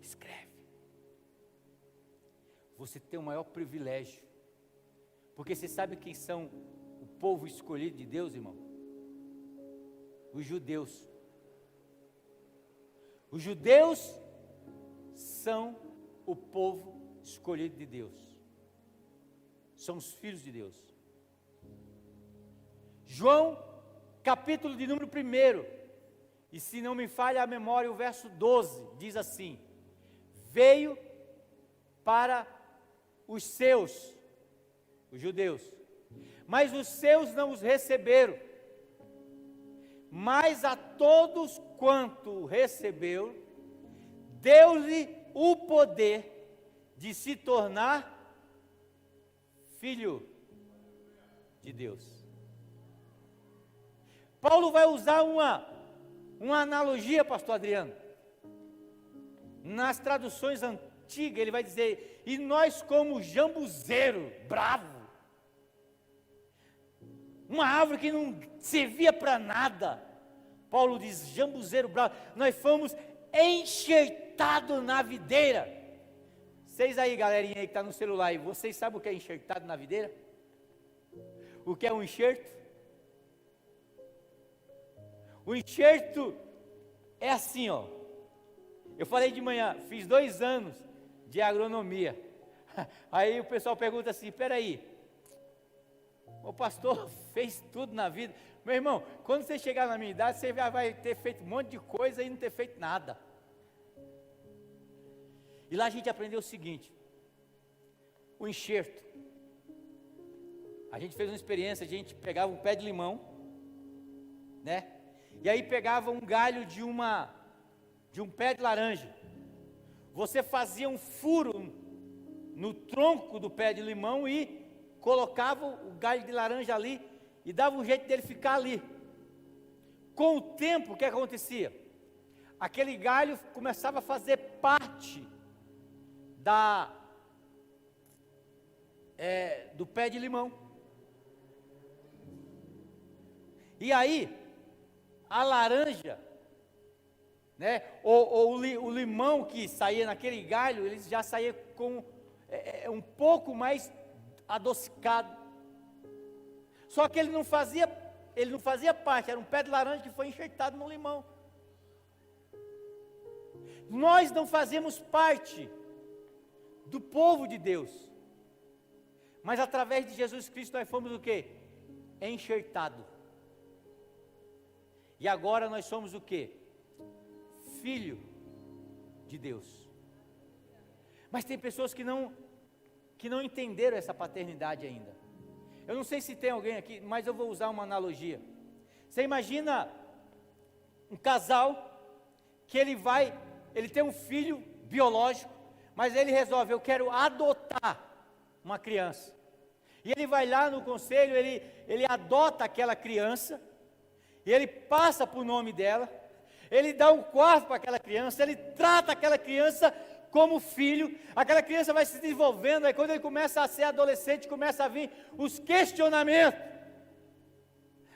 Escreve. Você tem o maior privilégio. Porque você sabe quem são o povo escolhido de Deus, irmão? Os judeus. Os judeus são o povo escolhido de Deus. São os filhos de Deus. João, capítulo de número 1, e se não me falha a memória, o verso 12, diz assim: veio para os seus, os judeus, mas os seus não os receberam, mas a todos quanto o recebeu, deu-lhe o poder de se tornar filho de Deus. Paulo vai usar uma analogia, pastor Adriano. Nas traduções antigas ele vai dizer: e nós como jambuzeiro, bravo, uma árvore que não servia para nada. Paulo diz: jambuzeiro bravo, nós fomos enxertados na videira. Vocês aí, galerinha aí que está no celular, e vocês sabem o que é enxertado na videira? O que é um enxerto? O enxerto é assim, ó. Eu falei de manhã, fiz 2 anos de agronomia. Aí o pessoal pergunta assim: peraí, o pastor fez tudo na vida. Meu irmão, quando você chegar na minha idade, você já vai ter feito um monte de coisa e não ter feito nada. E lá a gente aprendeu o seguinte: o enxerto. A gente fez uma experiência, a gente pegava um pé de limão, né? E aí pegava um galho de um pé de laranja. Você fazia um furo no tronco do pé de limão e colocava o galho de laranja ali e dava um jeito dele ficar ali. Com o tempo, o que acontecia? Aquele galho começava a fazer parte do pé de limão. E aí, a laranja, né, ou o limão que saía naquele galho, ele já saía com um pouco mais adocicado. Só que ele não fazia parte, era um pé de laranja que foi enxertado no limão. Nós não fazemos parte do povo de Deus, mas através de Jesus Cristo nós fomos o quê? Enxertado. E agora nós somos o quê? Filho de Deus. Mas tem pessoas que não entenderam essa paternidade ainda. Eu não sei se tem alguém aqui, mas eu vou usar uma analogia. Você imagina um casal que ele tem um filho biológico, mas ele resolve: eu quero adotar uma criança. E ele vai lá no conselho, ele adota aquela criança, e ele passa por nome dela, ele dá um quarto para aquela criança, ele trata aquela criança como filho, aquela criança vai se desenvolvendo, aí quando ele começa a ser adolescente, começa a vir os questionamentos.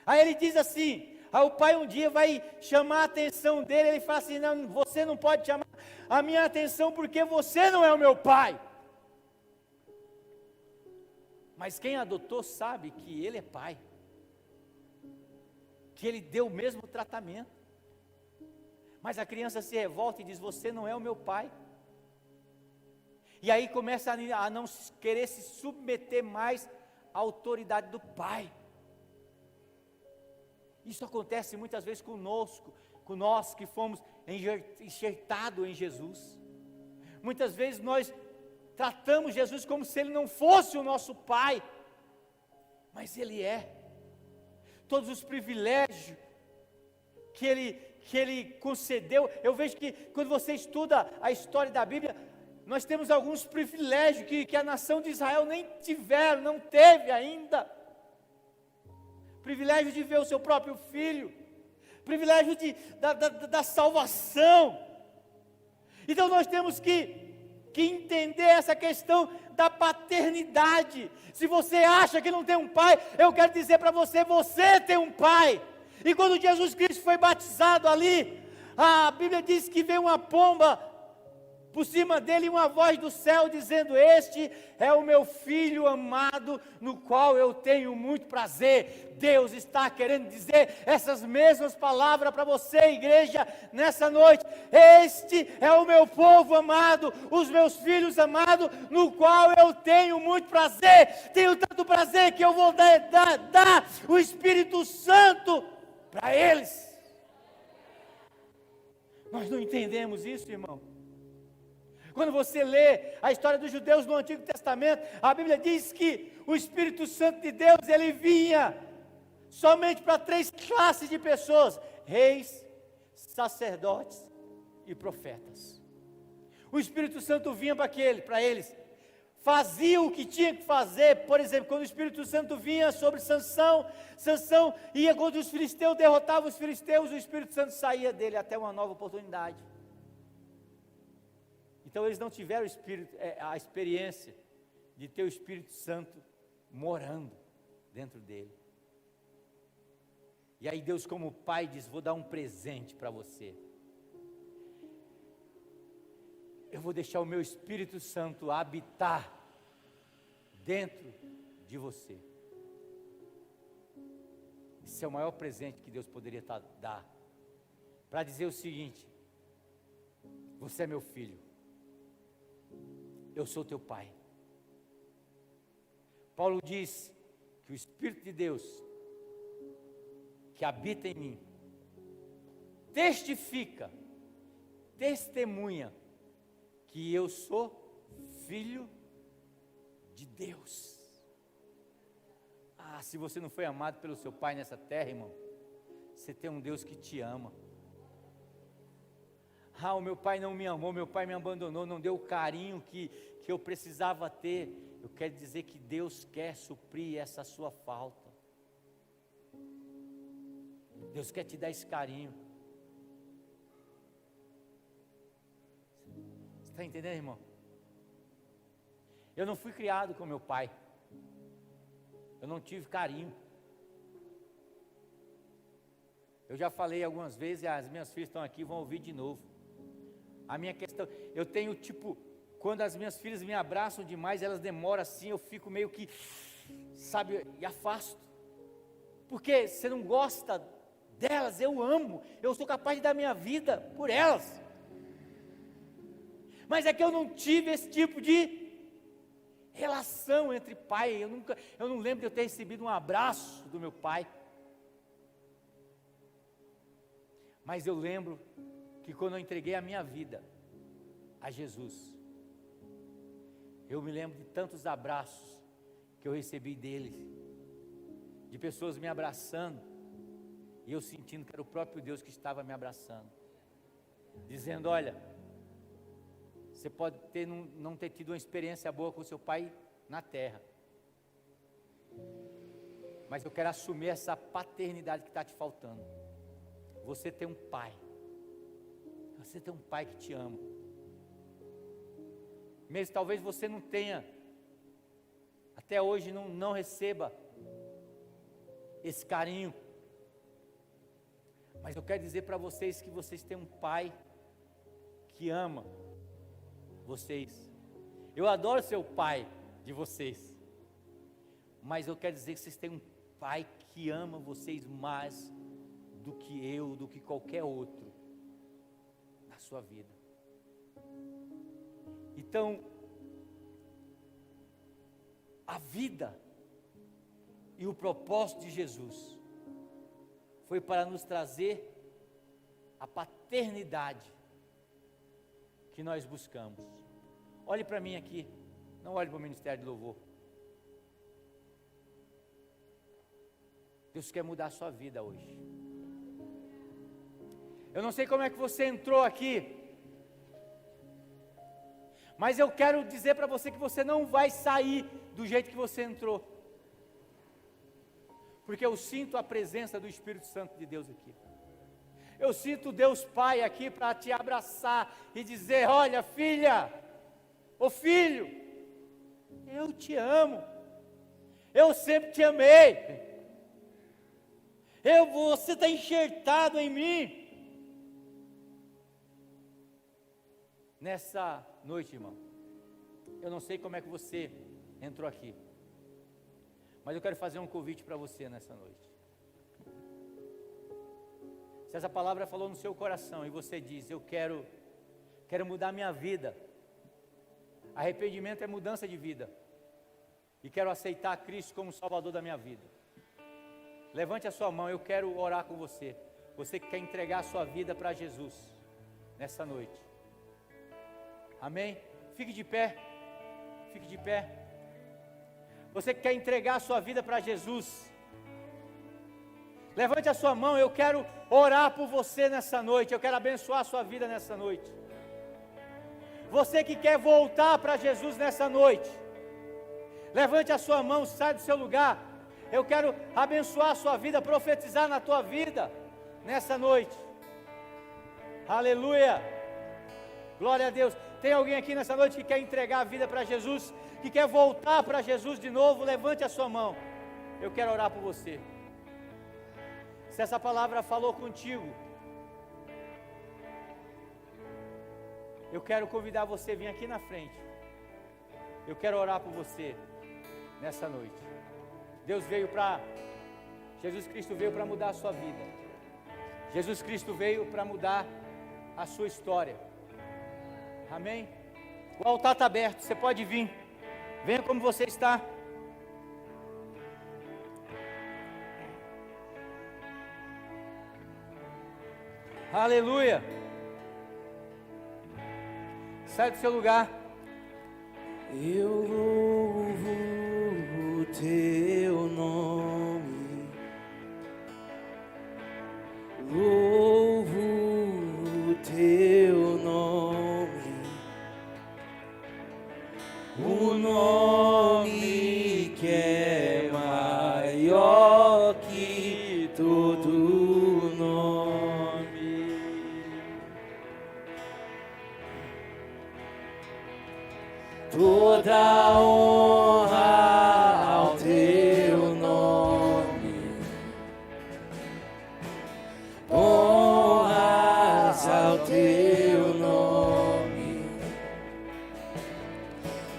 Aí ele diz assim, aí o pai um dia vai chamar a atenção dele, ele fala assim: não, você não pode chamar a minha atenção porque você não é o meu pai. Mas quem adotou sabe que ele é pai, que ele deu o mesmo tratamento. Mas a criança se revolta e diz: você não é o meu pai. E aí começa a não querer se submeter mais à autoridade do pai. Isso acontece muitas vezes conosco, com nós que fomos enxertados em Jesus. Muitas vezes nós tratamos Jesus como se Ele não fosse o nosso pai, mas Ele é. Todos os privilégios que Ele concedeu, eu vejo que quando você estuda a história da Bíblia, nós temos alguns privilégios que a nação de Israel nem tiveram, não teve ainda. Privilégio de ver o seu próprio filho, privilégio da salvação. Então nós temos que entender essa questão da paternidade. Se você acha que não tem um pai, eu quero dizer para você, você tem um pai. E quando Jesus Cristo foi batizado ali, a Bíblia diz que veio uma pomba por cima dele, uma voz do céu dizendo: este é o meu filho amado, no qual eu tenho muito prazer. Deus está querendo dizer essas mesmas palavras para você, igreja, nessa noite. Este é o meu povo amado, os meus filhos amados, no qual eu tenho muito prazer. Tenho tanto prazer que eu vou dar o Espírito Santo para eles. Nós não entendemos isso, irmão. Quando você lê a história dos judeus no Antigo Testamento, a Bíblia diz que o Espírito Santo de Deus, ele vinha somente para 3 classes de pessoas: reis, sacerdotes e profetas. O Espírito Santo vinha para eles, fazia o que tinha que fazer. Por exemplo, quando o Espírito Santo vinha sobre Sansão ia quando os filisteus derrotavam os filisteus, o Espírito Santo saía dele até uma nova oportunidade. Então eles não tiveram a experiência de ter o Espírito Santo morando dentro dele. E aí Deus, como pai, diz: vou dar um presente para você. Eu vou deixar o meu Espírito Santo habitar dentro de você. Esse é o maior presente que Deus poderia dar, para dizer o seguinte: você é meu filho, eu sou teu pai. Paulo diz que o Espírito de Deus que habita em mim testemunha que eu sou filho de Deus. Se você não foi amado pelo seu pai nessa terra, irmão, você tem um Deus que te ama. O meu pai não me amou, meu pai me abandonou, não deu o carinho que eu precisava ter. Eu quero dizer que Deus quer suprir essa sua falta. Deus quer te dar esse carinho. Você está entendendo, irmão? Eu não fui criado com meu pai. Eu não tive carinho. Eu já falei algumas vezes, as minhas filhas estão aqui, vão ouvir de novo. A minha questão, eu tenho quando as minhas filhas me abraçam demais, elas demoram assim, eu fico meio que, e afasto. Porque você não gosta delas, eu amo, eu sou capaz de dar minha vida por elas. Mas é que eu não tive esse tipo de relação entre pai. Eu não lembro de eu ter recebido um abraço do meu pai. Mas eu lembro que quando eu entreguei a minha vida a Jesus, eu me lembro de tantos abraços que eu recebi dele, de pessoas me abraçando, e eu sentindo que era o próprio Deus que estava me abraçando, dizendo: olha, você pode não ter tido uma experiência boa com seu pai na terra, mas eu quero assumir essa paternidade que está te faltando. Você tem um pai. Você tem um pai que te ama. Mesmo talvez você não tenha, até hoje não receba esse carinho. Mas eu quero dizer para vocês que vocês têm um pai que ama vocês. Eu adoro ser o pai de vocês. Mas eu quero dizer que vocês têm um pai que ama vocês mais do que eu, do que qualquer outro na sua vida. Então, A vida e o propósito de Jesus foi para nos trazer a paternidade que nós buscamos. Olhe para mim aqui, não olhe para o Ministério de Louvor. Deus quer mudar a sua vida hoje. Eu não sei como é que você entrou aqui, mas eu quero dizer para você que você não vai sair do jeito que você entrou, porque eu sinto a presença do Espírito Santo de Deus aqui. Eu sinto Deus Pai aqui para te abraçar e dizer: olha, filha, ô filho, eu te amo, eu sempre te amei, você está enxertado em mim. Nessa noite, irmão, eu não sei como é que você entrou aqui, mas eu quero fazer um convite para você nessa noite. Se essa palavra falou no seu coração e você diz: eu quero mudar minha vida, arrependimento é mudança de vida, e quero aceitar Cristo como Salvador da minha vida, levante a sua mão, eu quero orar com você. Você que quer entregar a sua vida para Jesus nessa noite, amém? Fique de pé, fique de pé. Você que quer entregar a sua vida para Jesus, levante a sua mão, eu quero orar por você nessa noite, eu quero abençoar a sua vida nessa noite. Você que quer voltar para Jesus nessa noite, levante a sua mão, sai do seu lugar, eu quero abençoar a sua vida, profetizar na tua vida nessa noite. Aleluia, glória a Deus. Tem alguém aqui nessa noite que quer entregar a vida para Jesus, que quer voltar para Jesus de novo? Levante a sua mão, eu quero orar por você. Se essa palavra falou contigo, eu quero convidar você a vir aqui na frente. Eu quero orar por você nessa noite. Jesus Cristo veio para mudar a sua vida. Jesus Cristo veio para mudar a sua história. Amém? O altar está aberto, você pode vir. Venha como você está. Aleluia. Sai do seu lugar. Eu louvo o teu nome, louvo o teu nome, o nome que é maior que todo nome. Toda honra ao teu nome, honras ao teu nome,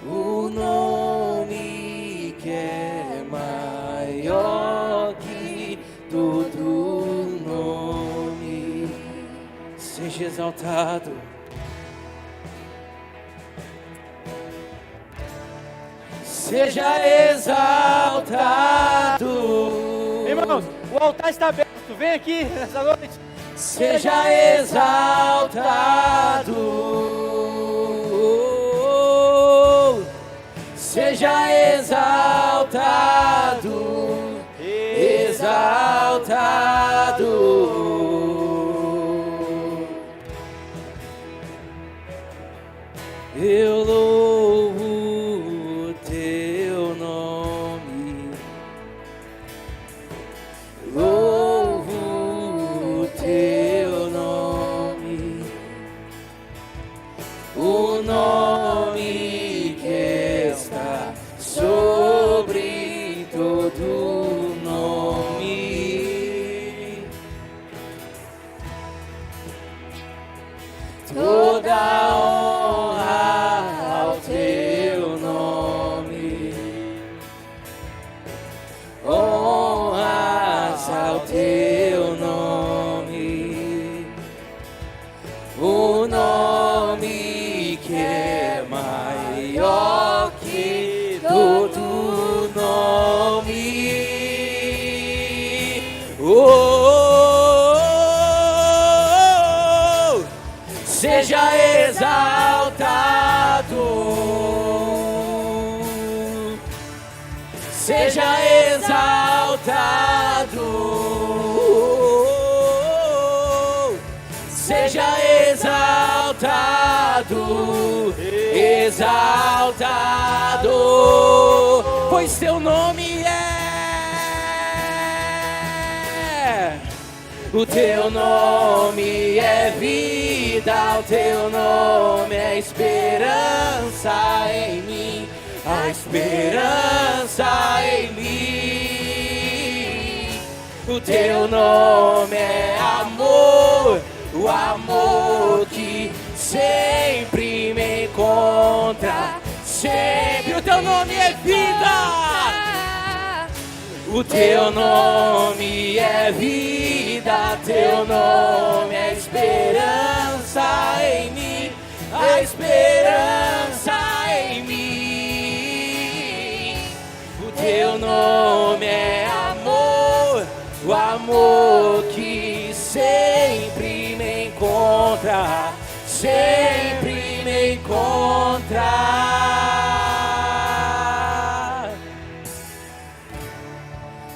o nome que é maior que todo nome. Seja exaltado. Seja exaltado. Irmãos, o altar está aberto. Vem aqui nessa noite. Seja exaltado. Seja exaltado. Exaltado. Eu louvo o teu nome, louvo o teu nome, o nome que está sobre todo nome. Toda honra ao teu nome, honras ao teu nome, o nome que seja exaltado, seja exaltado, exaltado, pois teu nome o teu nome é vida, o teu nome é esperança em mim, a esperança em mim. O teu nome é amor, o amor que sempre me encontra, sempre. O teu nome é vida. O teu nome é vida, teu nome é esperança em mim, a esperança em mim. O teu nome é amor, o amor que sempre me encontra, sempre me encontra.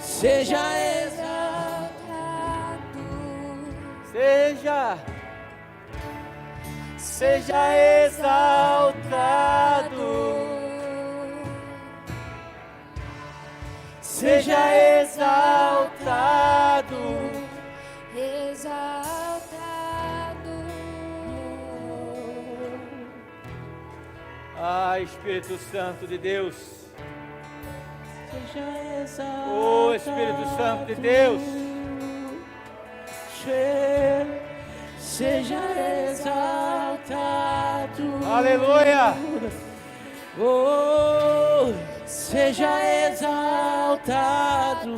Seja exaltado, seja exaltado, seja exaltado, exaltado. Ah, Espírito Santo de Deus, seja exaltado, oh Espírito Santo de Deus, seja exaltado, aleluia, oh, seja exaltado,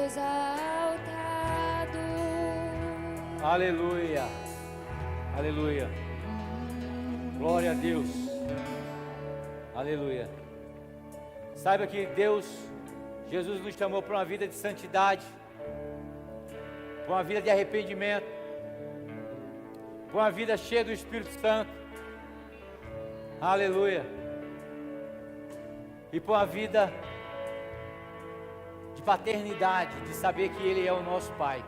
Exaltado. aleluia, aleluia, glória a Deus, aleluia. Saiba que Deus, Jesus nos chamou para uma vida de santidade, para uma vida de arrependimento, para uma vida cheia do Espírito Santo, aleluia, e para uma vida de paternidade, de saber que Ele é o nosso Pai,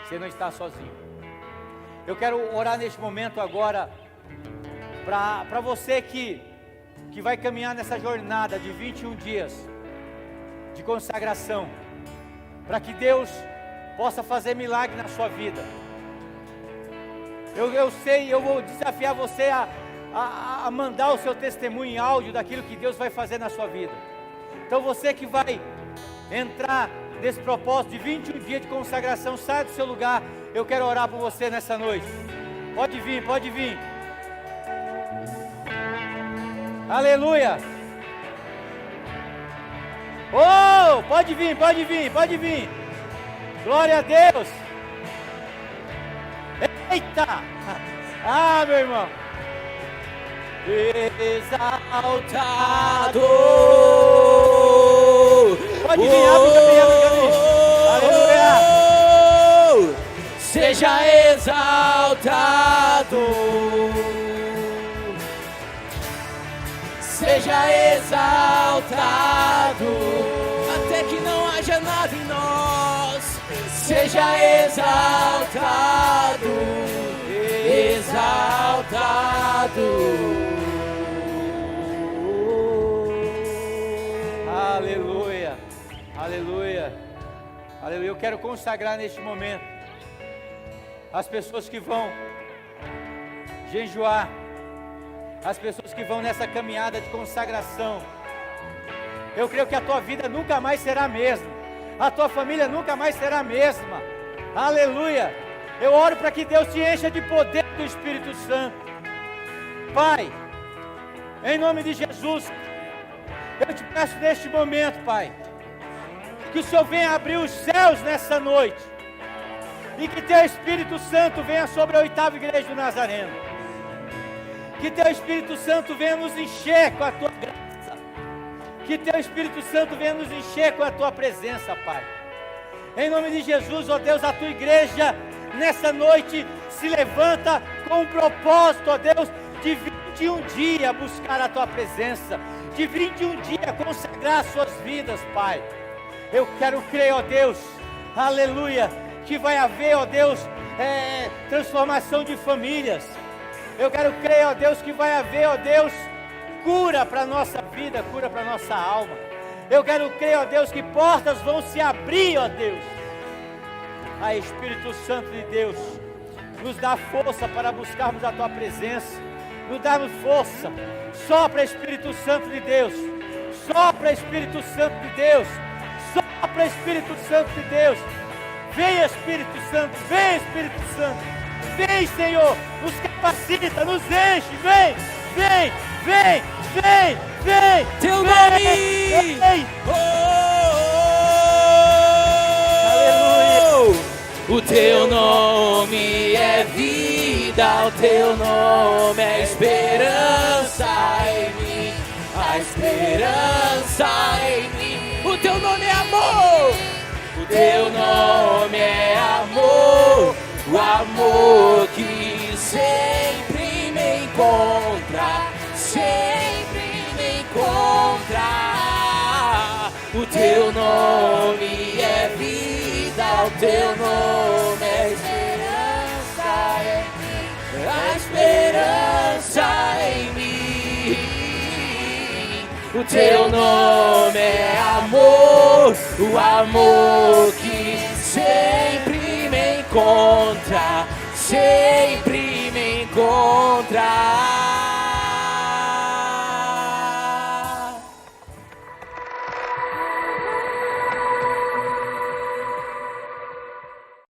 você não está sozinho. Eu quero orar neste momento agora, para você que vai caminhar nessa jornada de 21 dias de consagração, para que Deus possa fazer milagre na sua vida. Eu sei, eu vou desafiar você a mandar o seu testemunho em áudio daquilo que Deus vai fazer na sua vida. Então você que vai entrar nesse propósito de 21 dias de consagração, sai do seu lugar, eu quero orar por você nessa noite. Pode vir, pode vir. Aleluia. Oh, pode vir, pode vir, pode vir. Glória a Deus. Eita. Ah, meu irmão. exaltado. Pode vir, abre o caminho. Aleluia. Seja exaltado. Seja exaltado, até que não haja nada em nós. Seja exaltado, exaltado. Aleluia, aleluia, aleluia. Eu quero consagrar neste momento as pessoas que vão jejuar, as pessoas que vão nessa caminhada de consagração. Eu creio que a tua vida nunca mais será a mesma, a tua família nunca mais será a mesma. Aleluia. Eu oro para que Deus te encha de poder do Espírito Santo. Pai, em nome de Jesus, eu te peço neste momento, Pai, que o Senhor venha abrir os céus nessa noite, e que teu Espírito Santo venha sobre a 8ª igreja do Nazareno. Que teu Espírito Santo venha nos encher com a tua graça. Que teu Espírito Santo venha nos encher com a tua presença, Pai. Em nome de Jesus, ó Deus, a tua igreja nessa noite se levanta com um propósito, ó Deus, de 21 dias buscar a tua presença, de vir de um dia consagrar suas vidas, Pai. Eu quero crer, ó Deus, aleluia, que vai haver, ó Deus, transformação de famílias. Eu quero crer, ó Deus, que vai haver, ó Deus, cura para a nossa vida, cura para a nossa alma. Eu quero crer, ó Deus, que portas vão se abrir, ó Deus. Espírito Santo de Deus, nos dá força para buscarmos a Tua presença, nos dá força. Sopra, Espírito Santo de Deus, sopra, Espírito Santo de Deus, sopra, Espírito Santo de Deus. Vem, Espírito Santo, vem, Espírito Santo, vem, Senhor, nos capacita, nos enche, vem, vem, vem, vem, vem. Teu vem, nome! vem. Aleluia! O Teu nome é vida, o Teu nome é esperança em mim, a esperança em mim. O Teu nome é amor, o Teu nome é amor, o amor que sempre me encontra, sempre me encontra. O Teu nome é vida, o Teu nome é esperança em mim, a esperança em mim. O Teu nome é amor, o amor que sempre me encontra, sempre me encontra.